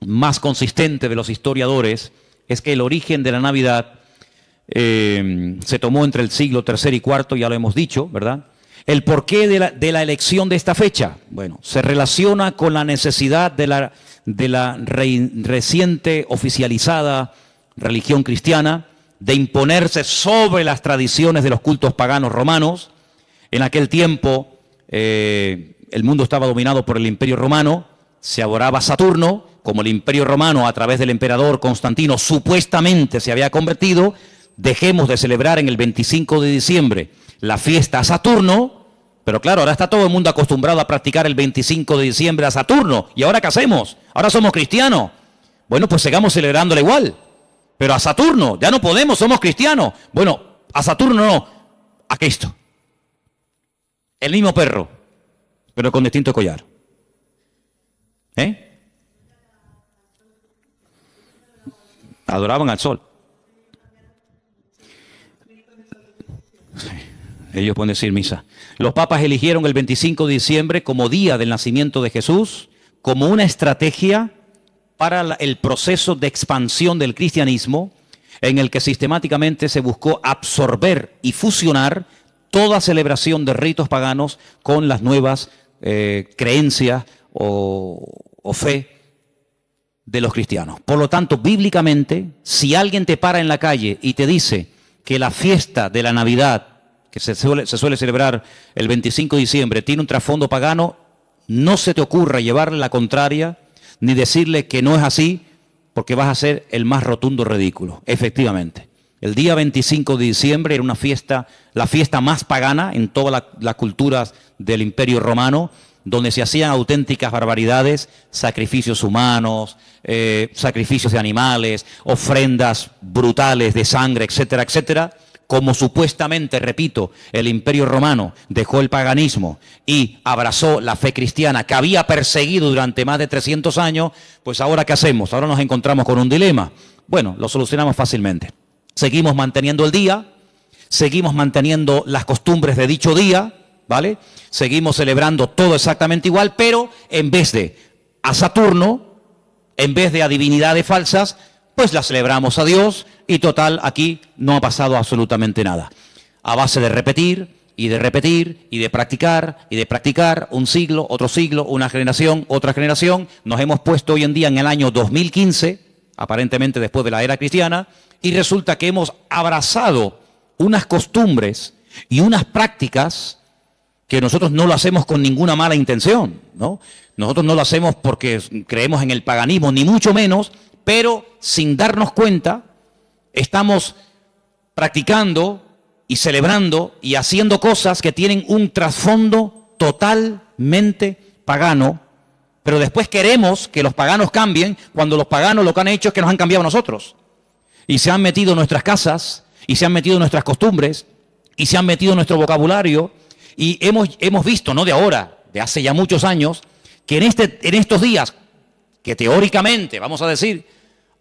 más consistente de los historiadores es que el origen de la Navidad se tomó entre el siglo III y IV, ya lo hemos dicho, ¿verdad? El porqué de la elección de esta fecha, bueno, se relaciona con la necesidad de la reciente oficializada religión cristiana de imponerse sobre las tradiciones de los cultos paganos romanos. En aquel tiempo el mundo estaba dominado por el Imperio Romano, se adoraba a Saturno, como el Imperio Romano a través del emperador Constantino supuestamente se había convertido. Dejemos de celebrar en el 25 de diciembre la fiesta a Saturno, pero claro, ahora está todo el mundo acostumbrado a practicar el 25 de diciembre a Saturno, ¿y ahora qué hacemos? Ahora somos cristianos. Bueno, pues sigamos celebrándolo igual. Pero a Saturno, ya no podemos, somos cristianos. Bueno, a Saturno no, a Cristo. El mismo perro, pero con distinto collar. Adoraban al sol. Sí, ellos pueden decir misa. Los papas eligieron el 25 de diciembre como día del nacimiento de Jesús, como una estrategia para el proceso de expansión del cristianismo, en el que sistemáticamente se buscó absorber y fusionar toda celebración de ritos paganos con las nuevas creencias o fe de los cristianos. Por lo tanto, bíblicamente, si alguien te para en la calle y te dice que la fiesta de la Navidad, que se suele celebrar el 25 de diciembre, tiene un trasfondo pagano, no se te ocurra llevarle la contraria, ni decirle que no es así, porque vas a ser el más rotundo ridículo. Efectivamente, el día 25 de diciembre era una fiesta, la fiesta más pagana en todas las culturas del Imperio Romano, donde se hacían auténticas barbaridades, sacrificios humanos, sacrificios de animales, ofrendas brutales de sangre, etcétera, etcétera. Como supuestamente, repito, el Imperio Romano dejó el paganismo y abrazó la fe cristiana que había perseguido durante más de 300 años, pues ahora ¿qué hacemos? Ahora nos encontramos con un dilema. Bueno, lo solucionamos fácilmente. Seguimos manteniendo el día, seguimos manteniendo las costumbres de dicho día, ¿vale? Seguimos celebrando todo exactamente igual, pero en vez de a Saturno, en vez de a divinidades falsas, pues la celebramos a Dios, y total, aquí no ha pasado absolutamente nada. A base de repetir y de repetir y de practicar, un siglo, una generación, otra generación, nos hemos puesto hoy en día en el año 2015, aparentemente después de la era cristiana, y resulta que hemos abrazado unas costumbres y unas prácticas que nosotros no lo hacemos con ninguna mala intención, ¿no? Nosotros no lo hacemos porque creemos en el paganismo, ni mucho menos, pero sin darnos cuenta estamos practicando y celebrando y haciendo cosas que tienen un trasfondo totalmente pagano, Pero después queremos que los paganos cambien cuando los paganos lo que han hecho es que nos han cambiado a nosotros. Y se han metido en nuestras casas, y se han metido en nuestras costumbres, y se han metido en nuestro vocabulario. Y hemos visto, no de ahora, de hace ya muchos años, que en estos días, que teóricamente, vamos a decir,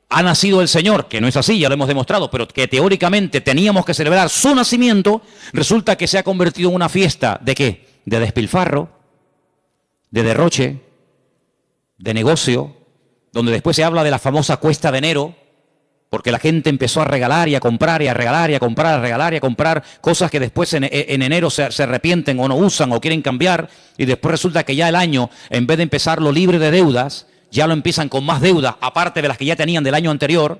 ha nacido el Señor, que no es así, ya lo hemos demostrado, pero que teóricamente teníamos que celebrar su nacimiento, resulta que se ha convertido en una fiesta, ¿de qué? De despilfarro, de derroche, de negocio, donde después se habla de la famosa cuesta de enero, porque la gente empezó a regalar y a comprar y a regalar y a comprar, a regalar y a comprar cosas que después en enero se arrepienten o no usan o quieren cambiar, y después resulta que ya el año, en vez de empezarlo libre de deudas, ya lo empiezan con más deudas, aparte de las que ya tenían del año anterior.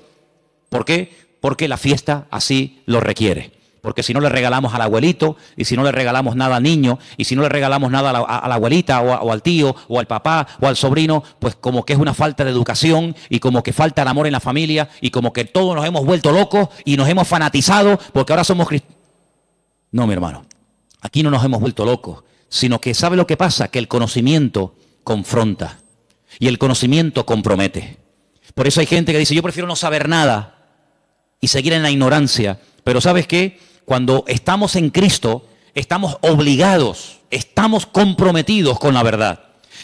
¿Por qué? Porque la fiesta así lo requiere. Porque si no le regalamos al abuelito, y si no le regalamos nada al niño, y si no le regalamos nada a la abuelita, o al tío, o al papá, o al sobrino, pues como que es una falta de educación, y como que falta el amor en la familia, y como que todos nos hemos vuelto locos, y nos hemos fanatizado, porque ahora somos cristianos. No, mi hermano, aquí no nos hemos vuelto locos, sino que ¿sabe lo que pasa? Que el conocimiento confronta, y el conocimiento compromete. Por eso hay gente que dice, yo prefiero no saber nada, y seguir en la ignorancia. Pero ¿sabes qué? Cuando estamos en Cristo, estamos obligados, estamos comprometidos con la verdad.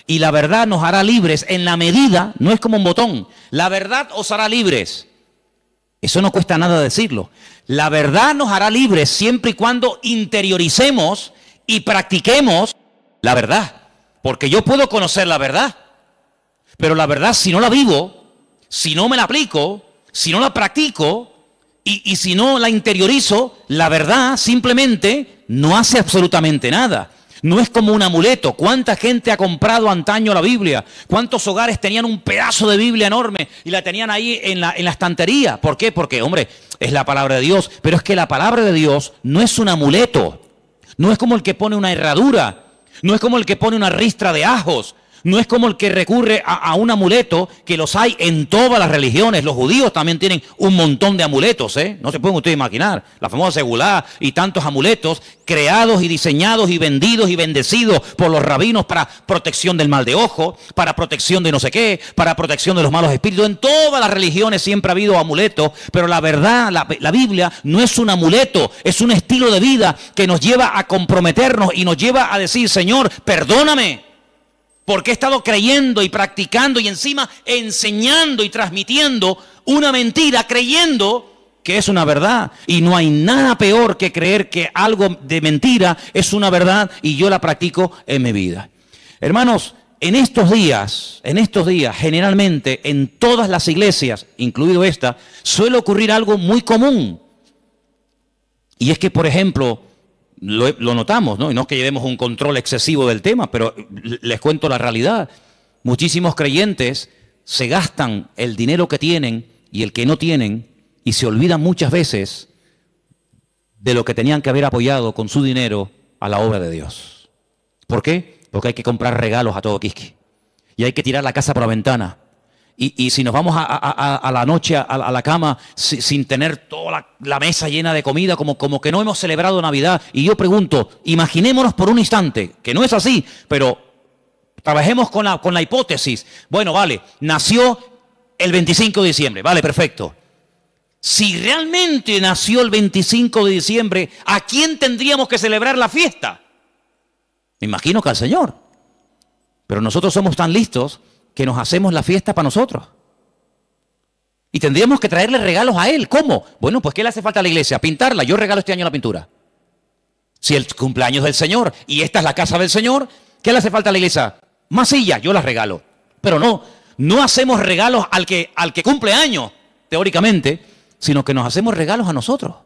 Y la verdad nos hará libres en la medida, no es como un botón, la verdad os hará libres. Eso no cuesta nada decirlo. La verdad nos hará libres siempre y cuando interioricemos y practiquemos la verdad. Porque yo puedo conocer la verdad, pero la verdad si no la vivo, si no me la aplico, si no la practico, y si no la interiorizo, la verdad simplemente no hace absolutamente nada. No es como un amuleto. ¿Cuánta gente ha comprado antaño la Biblia? ¿Cuántos hogares tenían un pedazo de Biblia enorme y la tenían ahí en la estantería? ¿Por qué? Porque, hombre, es la palabra de Dios. Pero es que la palabra de Dios no es un amuleto. No es como el que pone una herradura. No es como el que pone una ristra de ajos. No es como el que recurre a un amuleto, que los hay en todas las religiones. Los judíos también tienen un montón de amuletos, ¿eh? No se pueden ustedes imaginar. La famosa segulá y tantos amuletos creados y diseñados y vendidos y bendecidos por los rabinos para protección del mal de ojo, para protección de no sé qué, para protección de los malos espíritus. En todas las religiones siempre ha habido amuletos, pero la verdad, la Biblia no es un amuleto, es un estilo de vida que nos lleva a comprometernos y nos lleva a decir, Señor, perdóname. Porque he estado creyendo y practicando y encima enseñando y transmitiendo una mentira, creyendo que es una verdad. Y no hay nada peor que creer que algo de mentira es una verdad y yo la practico en mi vida. Hermanos, en estos días, generalmente en todas las iglesias, incluido esta, suele ocurrir algo muy común. Y es que, por ejemplo, lo notamos, ¿no? Y no es que llevemos un control excesivo del tema, pero les cuento la realidad. Muchísimos creyentes se gastan el dinero que tienen y el que no tienen y se olvidan muchas veces de lo que tenían que haber apoyado con su dinero a la obra de Dios. ¿Por qué? Porque hay que comprar regalos a todo quisqui y hay que tirar la casa por la ventana. Y si nos vamos a la noche, a la cama, sin tener toda la mesa llena de comida, como que no hemos celebrado Navidad. Y yo pregunto, imaginémonos por un instante, que no es así, pero trabajemos con la hipótesis. Bueno, vale, nació el 25 de diciembre, vale, perfecto. Si realmente nació el 25 de diciembre, ¿a quién tendríamos que celebrar la fiesta? Me imagino que al Señor. Pero nosotros somos tan listos que nos hacemos la fiesta para nosotros. Y tendríamos que traerle regalos a Él. ¿Cómo? Bueno, pues ¿qué le hace falta a la iglesia? Pintarla. Yo regalo este año la pintura. Si el cumpleaños del Señor y esta es la casa del Señor, ¿qué le hace falta a la iglesia? Más sillas, yo las regalo. Pero no hacemos regalos al que cumple años, teóricamente, sino que nos hacemos regalos a nosotros.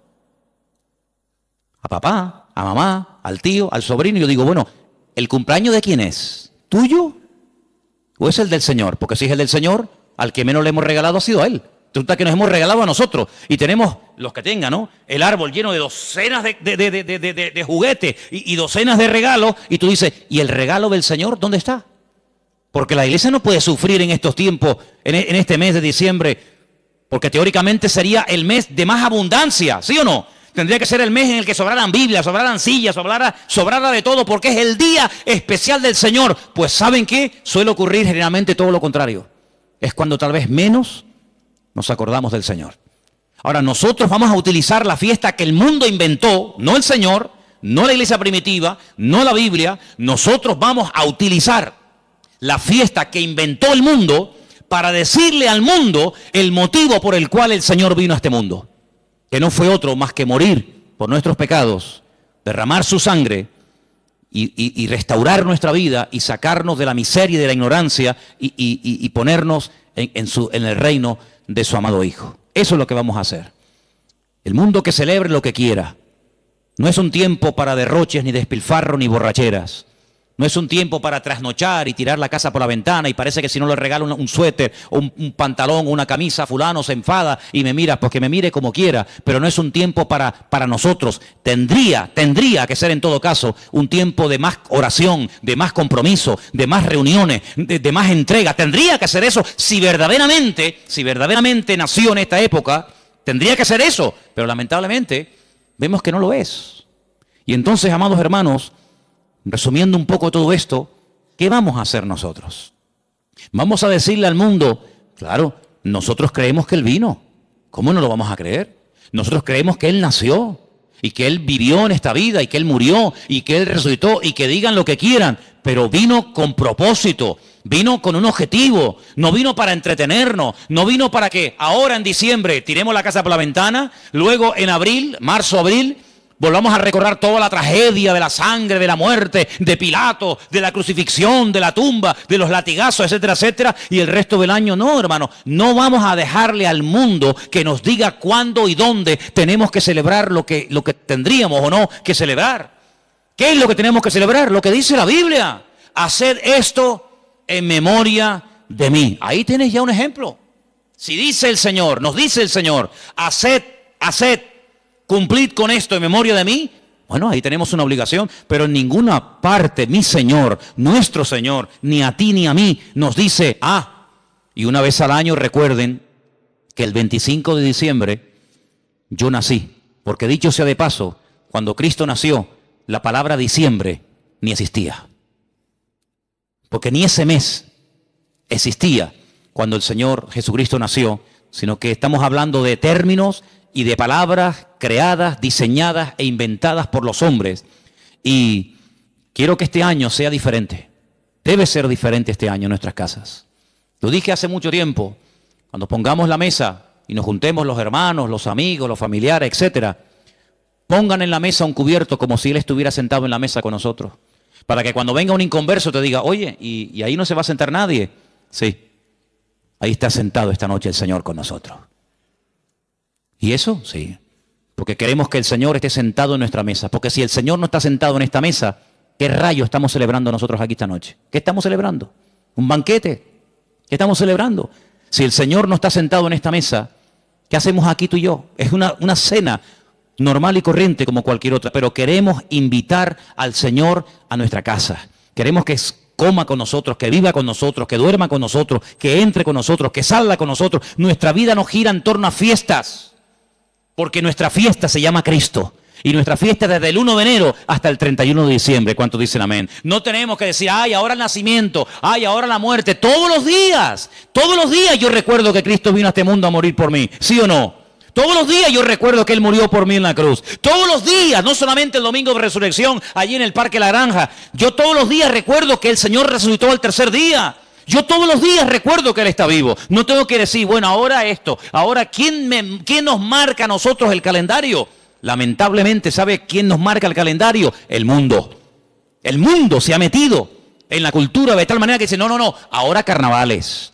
A papá, a mamá, al tío, al sobrino. Y yo digo, bueno, ¿el cumpleaños de quién es? ¿Tuyo? ¿O es el del Señor? Porque si es el del Señor, al que menos le hemos regalado ha sido a Él. Resulta que nos hemos regalado a nosotros. Y tenemos, los que tengan, ¿no?, el árbol lleno de docenas de juguetes y docenas de regalos. Y tú dices, ¿y el regalo del Señor dónde está? Porque la iglesia no puede sufrir en estos tiempos, en este mes de diciembre, porque teóricamente sería el mes de más abundancia, ¿sí o no? Tendría que ser el mes en el que sobraran Biblias, sobraran sillas, sobrara de todo, porque es el día especial del Señor. Pues ¿saben qué? Suele ocurrir generalmente todo lo contrario. Es cuando tal vez menos nos acordamos del Señor. Ahora, nosotros vamos a utilizar la fiesta que el mundo inventó, no el Señor, no la iglesia primitiva, no la Biblia. Nosotros vamos a utilizar la fiesta que inventó el mundo para decirle al mundo el motivo por el cual el Señor vino a este mundo. Que no fue otro más que morir por nuestros pecados, derramar su sangre y restaurar nuestra vida y sacarnos de la miseria y de la ignorancia y ponernos en el reino de su amado Hijo. Eso es lo que vamos a hacer. El mundo que celebre lo que quiera. No es un tiempo para derroches, ni despilfarro, ni borracheras. No es un tiempo para trasnochar y tirar la casa por la ventana y parece que si no le regalo un suéter o un pantalón o una camisa, fulano se enfada y me mira, pues que me mire como quiera. Pero no es un tiempo para nosotros. Tendría que ser en todo caso un tiempo de más oración, de más compromiso, de más reuniones, de más entrega. Tendría que ser eso si verdaderamente nació en esta época. Tendría que ser eso, pero lamentablemente vemos que no lo es. Y entonces, amados hermanos, resumiendo un poco todo esto, ¿qué vamos a hacer nosotros? Vamos a decirle al mundo, claro, nosotros creemos que Él vino. ¿Cómo no lo vamos a creer? Nosotros creemos que Él nació y que Él vivió en esta vida y que Él murió y que Él resucitó y que digan lo que quieran, pero vino con propósito, vino con un objetivo, no vino para entretenernos, no vino para que ahora en diciembre tiremos la casa por la ventana, luego en abril, marzo, abril, volvamos a recordar toda la tragedia de la sangre, de la muerte, de Pilato, de la crucifixión, de la tumba, de los latigazos, etcétera, etcétera, y el resto del año no, hermano. No vamos a dejarle al mundo que nos diga cuándo y dónde tenemos que celebrar lo que tendríamos o no que celebrar. ¿Qué es lo que tenemos que celebrar? Lo que dice la Biblia. Haced esto en memoria de mí. Ahí tienes ya un ejemplo. Si dice el Señor, nos dice el Señor, haced, cumplid con esto en memoria de mí. Bueno, ahí tenemos una obligación, pero en ninguna parte mi Señor, nuestro Señor, ni a ti ni a mí nos dice, y una vez al año recuerden que el 25 de diciembre yo nací. Porque dicho sea de paso, cuando Cristo nació, la palabra diciembre ni existía. Porque ni ese mes existía cuando el Señor Jesucristo nació, sino que estamos hablando de términos y de palabras creadas, diseñadas e inventadas por los hombres. Y quiero que este año sea diferente. Debe ser diferente este año en nuestras casas. Lo dije hace mucho tiempo, cuando pongamos la mesa y nos juntemos los hermanos, los amigos, los familiares, etcétera, pongan en la mesa un cubierto como si Él estuviera sentado en la mesa con nosotros. Para que cuando venga un inconverso te diga, oye, ¿y ahí no se va a sentar nadie? Sí, ahí está sentado esta noche el Señor con nosotros. ¿Y eso? Sí. Porque queremos que el Señor esté sentado en nuestra mesa. Porque si el Señor no está sentado en esta mesa, ¿qué rayo estamos celebrando nosotros aquí esta noche? ¿Qué estamos celebrando? ¿Un banquete? ¿Qué estamos celebrando? Si el Señor no está sentado en esta mesa, ¿qué hacemos aquí tú y yo? Es una cena normal y corriente como cualquier otra. Pero queremos invitar al Señor a nuestra casa. Queremos que coma con nosotros, que viva con nosotros, que duerma con nosotros, que entre con nosotros, que salga con nosotros. Nuestra vida no gira en torno a fiestas. Porque nuestra fiesta se llama Cristo. Y nuestra fiesta desde el 1 de enero hasta el 31 de diciembre. ¿Cuántos dicen amén? No tenemos que decir, ahora el nacimiento, ahora la muerte. Todos los días yo recuerdo que Cristo vino a este mundo a morir por mí. ¿Sí o no? Todos los días yo recuerdo que Él murió por mí en la cruz. Todos los días, no solamente el domingo de resurrección, allí en el Parque La Granja. Yo todos los días recuerdo que el Señor resucitó al tercer día. Yo todos los días recuerdo que Él está vivo. No tengo que decir, bueno, ahora esto. Ahora, ¿quién nos marca a nosotros el calendario? Lamentablemente, ¿sabe quién nos marca el calendario? El mundo. El mundo se ha metido en la cultura de tal manera que dice, no, ahora carnavales,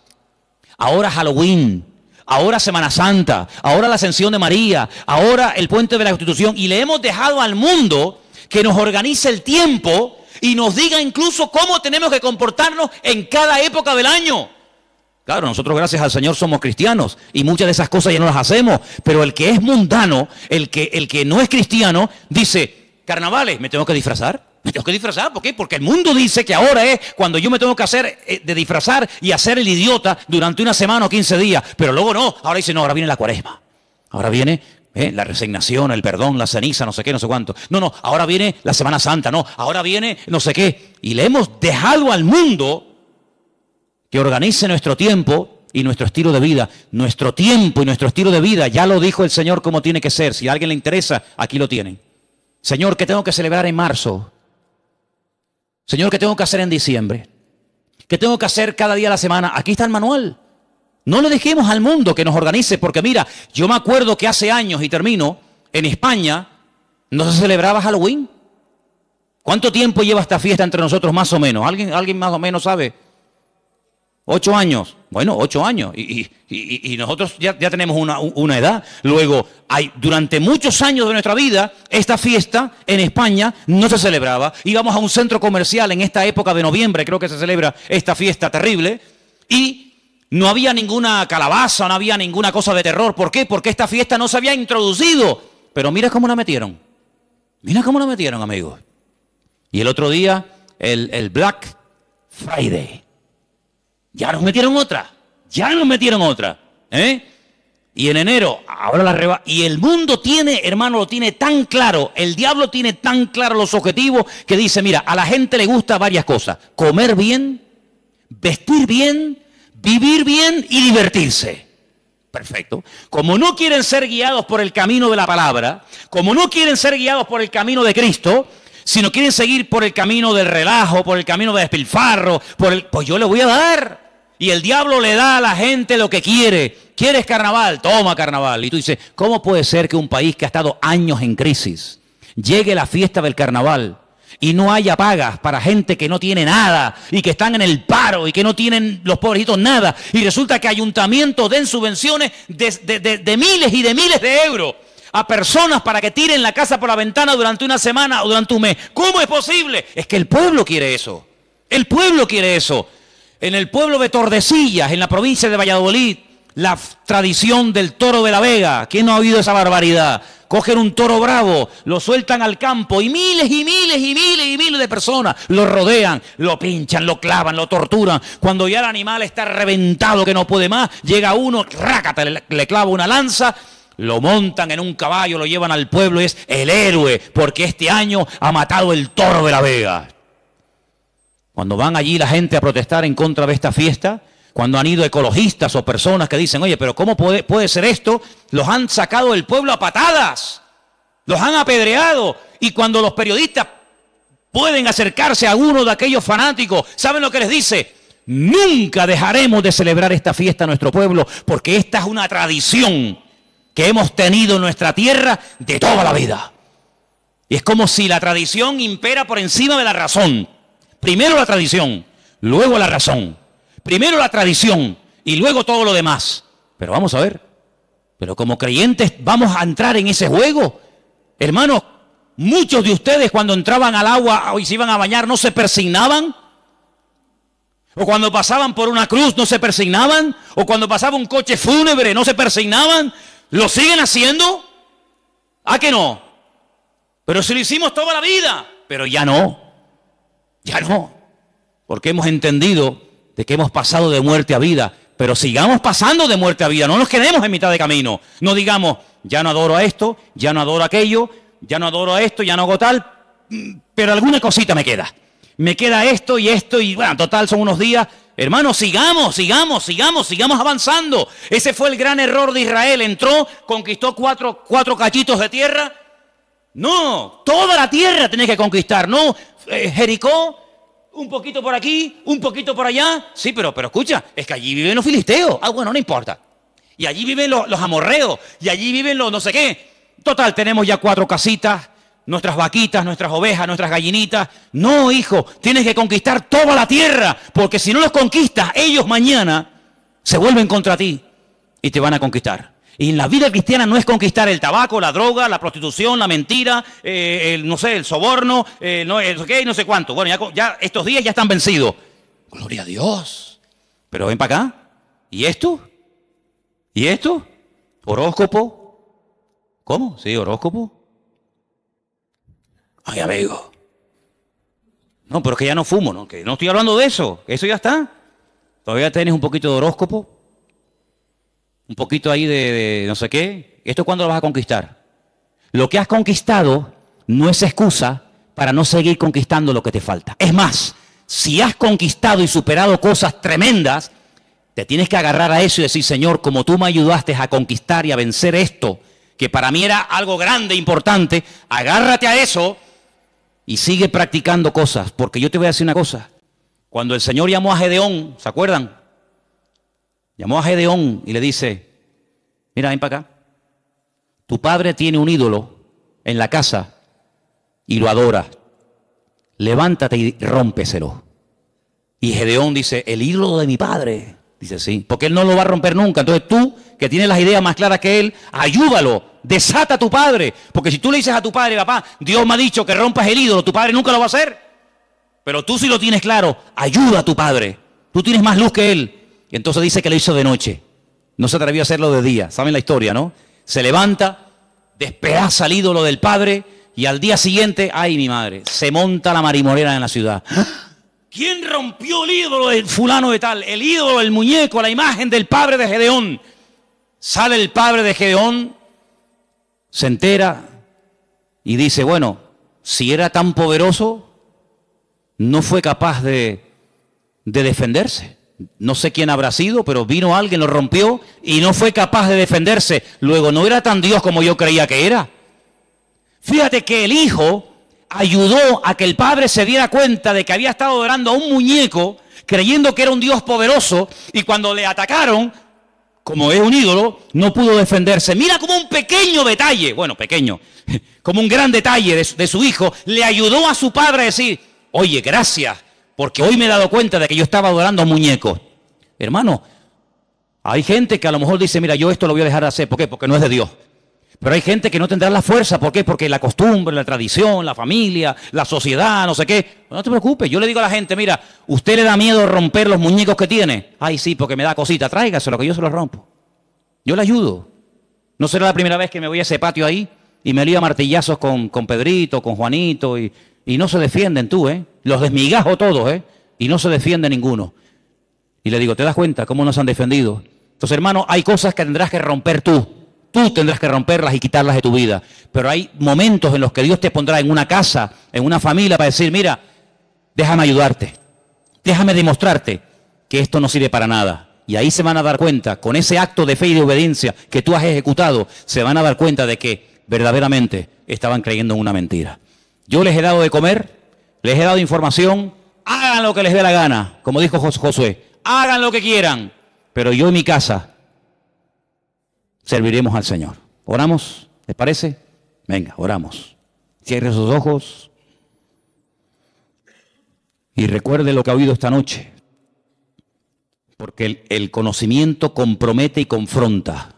ahora Halloween, ahora Semana Santa, ahora la Ascensión de María, ahora el Puente de la Constitución. Y le hemos dejado al mundo que nos organice el tiempo y nos diga incluso cómo tenemos que comportarnos en cada época del año. Claro, nosotros gracias al Señor somos cristianos y muchas de esas cosas ya no las hacemos, pero el que es mundano, el que no es cristiano, dice, carnavales, ¿me tengo que disfrazar? ¿Me tengo que disfrazar? ¿Por qué? Porque el mundo dice que ahora es cuando yo me tengo que hacer de disfrazar y hacer el idiota durante una semana o 15 días, pero luego no, ahora dice, no, ahora viene la Cuaresma. Ahora viene La resignación, el perdón, la ceniza, no sé qué, no sé cuánto. No, ahora viene la Semana Santa, no, ahora viene no sé qué. Y le hemos dejado al mundo que organice nuestro tiempo y nuestro estilo de vida. Nuestro tiempo y nuestro estilo de vida, ya lo dijo el Señor cómo tiene que ser. Si a alguien le interesa, aquí lo tienen. Señor, ¿qué tengo que celebrar en marzo? Señor, ¿qué tengo que hacer en diciembre? ¿Qué tengo que hacer cada día de la semana? Aquí está el manual. No le dejemos al mundo que nos organice, porque mira, yo me acuerdo que hace años, y termino, en España no se celebraba Halloween. ¿Cuánto tiempo lleva esta fiesta entre nosotros más o menos? ¿Alguien más o menos sabe? 8 años. Bueno, 8 años. Y nosotros ya tenemos una edad. Luego, durante muchos años de nuestra vida, esta fiesta en España no se celebraba. Íbamos a un centro comercial en esta época de noviembre, creo que se celebra esta fiesta terrible, y no había ninguna calabaza, no había ninguna cosa de terror. ¿Por qué? Porque esta fiesta no se había introducido. Pero mira cómo la metieron. Mira cómo la metieron, amigos. Y el otro día, el Black Friday. Ya nos metieron otra. Ya nos metieron otra. Y en enero, ahora la reba. Y el mundo tiene, hermano, lo tiene tan claro. El diablo tiene tan claro los objetivos que dice, mira, a la gente le gusta varias cosas. Comer bien, vestir bien, vivir bien y divertirse. Perfecto. Como no quieren ser guiados por el camino de la palabra, como no quieren ser guiados por el camino de Cristo, sino quieren seguir por el camino del relajo, por el camino del despilfarro, pues yo le voy a dar. Y el diablo le da a la gente lo que quiere. ¿Quieres carnaval? Toma carnaval. Y tú dices, ¿cómo puede ser que un país que ha estado años en crisis llegue la fiesta del carnaval y no haya pagas para gente que no tiene nada y que están en el paro y que no tienen los pobrecitos nada? Y resulta que ayuntamientos den subvenciones de miles y de miles de euros a personas para que tiren la casa por la ventana durante una semana o durante un mes. ¿Cómo es posible? Es que el pueblo quiere eso. El pueblo quiere eso. En el pueblo de Tordesillas, en la provincia de Valladolid, la tradición del toro de la Vega. ¿Quién no ha oído esa barbaridad? Cogen un toro bravo, lo sueltan al campo y miles y miles y miles y miles de personas lo rodean, lo pinchan, lo clavan, lo torturan. Cuando ya el animal está reventado que no puede más, llega uno, rácata, le clava una lanza, lo montan en un caballo, lo llevan al pueblo y es el héroe porque este año ha matado el toro de la Vega. Cuando van allí la gente a protestar en contra de esta fiesta, cuando han ido ecologistas o personas que dicen, oye, pero ¿cómo puede ser esto? Los han sacado del pueblo a patadas, los han apedreado. Y cuando los periodistas pueden acercarse a uno de aquellos fanáticos, ¿saben lo que les dice? Nunca dejaremos de celebrar esta fiesta en nuestro pueblo, porque esta es una tradición que hemos tenido en nuestra tierra de toda la vida. Y es como si la tradición impera por encima de la razón. Primero la tradición, luego la razón. Primero la tradición y luego todo lo demás. Pero vamos a ver, pero como creyentes vamos a entrar en ese juego. Hermanos, muchos de ustedes cuando entraban al agua y se iban a bañar no se persignaban. O cuando pasaban por una cruz no se persignaban. O cuando pasaba un coche fúnebre no se persignaban. ¿Lo siguen haciendo? ¿A que no? Pero si lo hicimos toda la vida. Pero ya no. Ya no, porque hemos entendido de que hemos pasado de muerte a vida, pero sigamos pasando de muerte a vida, no nos quedemos en mitad de camino, no digamos, ya no adoro a esto, ya no adoro a aquello, ya no adoro a esto, ya no hago tal, pero alguna cosita me queda esto y bueno, total son unos días. Hermanos, sigamos avanzando. Ese fue el gran error de Israel, entró, conquistó cuatro cachitos de tierra. No, toda la tierra tenés que conquistar, no Jericó, un poquito por aquí, un poquito por allá. Sí, pero escucha, es que allí viven los filisteos. Ah, bueno, no importa. Y allí viven los amorreos, y allí viven los no sé qué. Total, tenemos ya 4 casitas, nuestras vaquitas, nuestras ovejas, nuestras gallinitas. No, hijo, tienes que conquistar toda la tierra, porque si no los conquistas, ellos mañana se vuelven contra ti y te van a conquistar. Y en la vida cristiana no es conquistar el tabaco, la droga, la prostitución, la mentira, el soborno, no sé cuánto. Bueno, ya estos días ya están vencidos. Gloria a Dios. Pero ven para acá. ¿Y esto? ¿Y esto? ¿Horóscopo? ¿Cómo? ¿Sí, horóscopo? Ay, amigo. No, pero es que ya no fumo, ¿no? Que no estoy hablando de eso. Eso ya está. Todavía tienes un poquito de horóscopo. Un poquito ahí de no sé qué, ¿Esto cuándo lo vas a conquistar? Lo que has conquistado no es excusa para no seguir conquistando lo que te falta. Es más, si has conquistado y superado cosas tremendas, te tienes que agarrar a eso y decir, Señor, como tú me ayudaste a conquistar y a vencer esto, que para mí era algo grande, importante, agárrate a eso y sigue practicando cosas. Porque yo te voy a decir una cosa. Cuando el Señor llamó a Gedeón, ¿se acuerdan? Llamó a Gedeón y le dice, mira, ven para acá. Tu padre tiene un ídolo en la casa y lo adora. Levántate y rómpeselo. Y Gedeón dice, ¿el ídolo de mi padre? Dice, sí, porque él no lo va a romper nunca. Entonces tú, que tienes las ideas más claras que él, ayúdalo, desata a tu padre. Porque si tú le dices a tu padre, papá, Dios me ha dicho que rompas el ídolo, tu padre nunca lo va a hacer. Pero tú sí lo tienes claro, ayuda a tu padre. Tú tienes más luz que él. Y entonces dice que lo hizo de noche. No se atrevió a hacerlo de día. ¿Saben la historia, no? Se levanta, despedaza el ídolo del padre y al día siguiente, ay mi madre, se monta la marimorena en la ciudad. ¿Quién rompió el ídolo del fulano de tal? El ídolo, el muñeco, la imagen del padre de Gedeón. Sale el padre de Gedeón, se entera y dice, bueno, si era tan poderoso, no fue capaz de defenderse. No sé quién habrá sido, pero vino alguien, lo rompió y no fue capaz de defenderse. Luego, no era tan Dios como yo creía que era. Fíjate que el hijo ayudó a que el padre se diera cuenta de que había estado adorando a un muñeco, creyendo que era un Dios poderoso, y cuando le atacaron, como es un ídolo, no pudo defenderse. Mira como un pequeño detalle, bueno, pequeño, como un gran detalle de su hijo, le ayudó a su padre a decir, oye, gracias, porque hoy me he dado cuenta de que yo estaba adorando a muñecos. Hermano, hay gente que a lo mejor dice, mira, yo esto lo voy a dejar de hacer. ¿Por qué? Porque no es de Dios. Pero hay gente que no tendrá la fuerza. ¿Por qué? Porque la costumbre, la tradición, la familia, la sociedad, no sé qué. No te preocupes. Yo le digo a la gente, mira, ¿usted le da miedo romper los muñecos que tiene? Ay, sí, porque me da cosita. Tráigaselo, que yo se los rompo. Yo le ayudo. No será la primera vez que me voy a ese patio ahí y me lío a martillazos con Pedrito, con Juanito y no se defienden tú, ¿eh? Los desmigajo todos, ¿eh? Y no se defiende ninguno. Y le digo, ¿te das cuenta cómo nos han defendido? Entonces, hermano, hay cosas que tendrás que romper tú. Tú tendrás que romperlas y quitarlas de tu vida. Pero hay momentos en los que Dios te pondrá en una casa, en una familia, para decir, mira, déjame ayudarte. Déjame demostrarte que esto no sirve para nada. Y ahí se van a dar cuenta, con ese acto de fe y de obediencia que tú has ejecutado, se van a dar cuenta de que verdaderamente estaban creyendo en una mentira. Yo les he dado de comer, les he dado información, hagan lo que les dé la gana, como dijo Josué, hagan lo que quieran, pero yo en mi casa serviremos al Señor. ¿Oramos? ¿Les parece? Venga, oramos. Cierre sus ojos y recuerde lo que ha oído esta noche, porque el conocimiento compromete y confronta,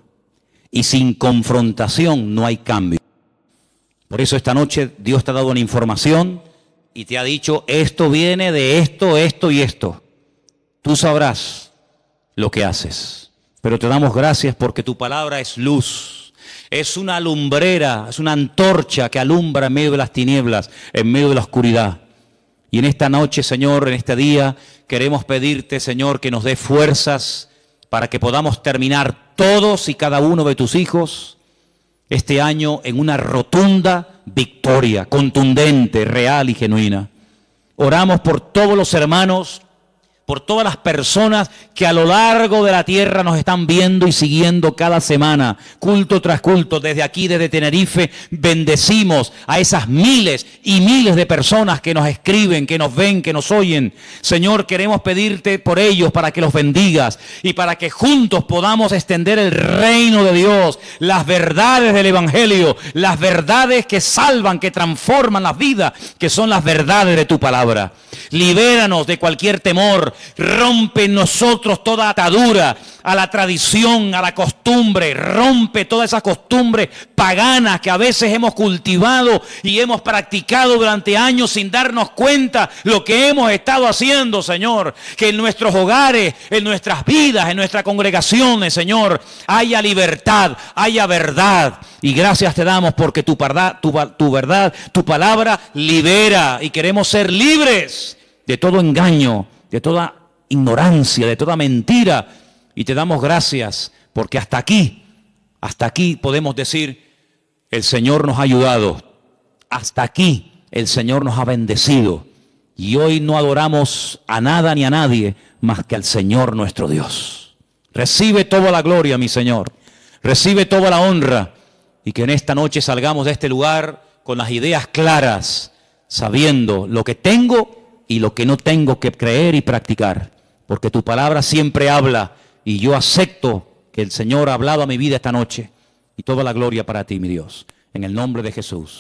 y sin confrontación no hay cambio. Por eso esta noche Dios te ha dado una información y te ha dicho, esto viene de esto, esto y esto. Tú sabrás lo que haces. Pero te damos gracias porque tu palabra es luz. Es una lumbrera, es una antorcha que alumbra en medio de las tinieblas, en medio de la oscuridad. Y en esta noche, Señor, en este día, queremos pedirte, Señor, que nos dé fuerzas para que podamos terminar todos y cada uno de tus hijos este año en una rotunda victoria, contundente, real y genuina. Oramos por todos los hermanos, por todas las personas que a lo largo de la tierra nos están viendo y siguiendo cada semana, culto tras culto. Desde aquí, desde Tenerife, bendecimos a esas miles y miles de personas que nos escriben, que nos ven, que nos oyen. Señor, queremos pedirte por ellos para que los bendigas y para que juntos podamos extender el reino de Dios, las verdades del Evangelio, las verdades que salvan, que transforman las vidas, que son las verdades de tu palabra. Libéranos de cualquier temor. Rompe en nosotros toda atadura a la tradición, a la costumbre. Rompe todas esas costumbres paganas que a veces hemos cultivado y hemos practicado durante años sin darnos cuenta lo que hemos estado haciendo, Señor. Que en nuestros hogares, en nuestras vidas, en nuestras congregaciones, Señor, haya libertad, haya verdad. Y gracias te damos porque tu verdad, tu palabra libera, y queremos ser libres de todo engaño, de toda ignorancia, de toda mentira. Y te damos gracias porque hasta aquí Hasta aquí podemos decir, el Señor nos ha ayudado. Hasta aquí el Señor nos ha bendecido. Y hoy no adoramos a nada ni a nadie más que al Señor nuestro Dios. Recibe toda la gloria, mi Señor. Recibe toda la honra. Y que en esta noche salgamos de este lugar con las ideas claras, sabiendo lo que tengo y lo que no tengo que creer y practicar. Porque tu palabra siempre habla y yo acepto que el Señor ha hablado a mi vida esta noche. Y toda la gloria para ti, mi Dios. En el nombre de Jesús.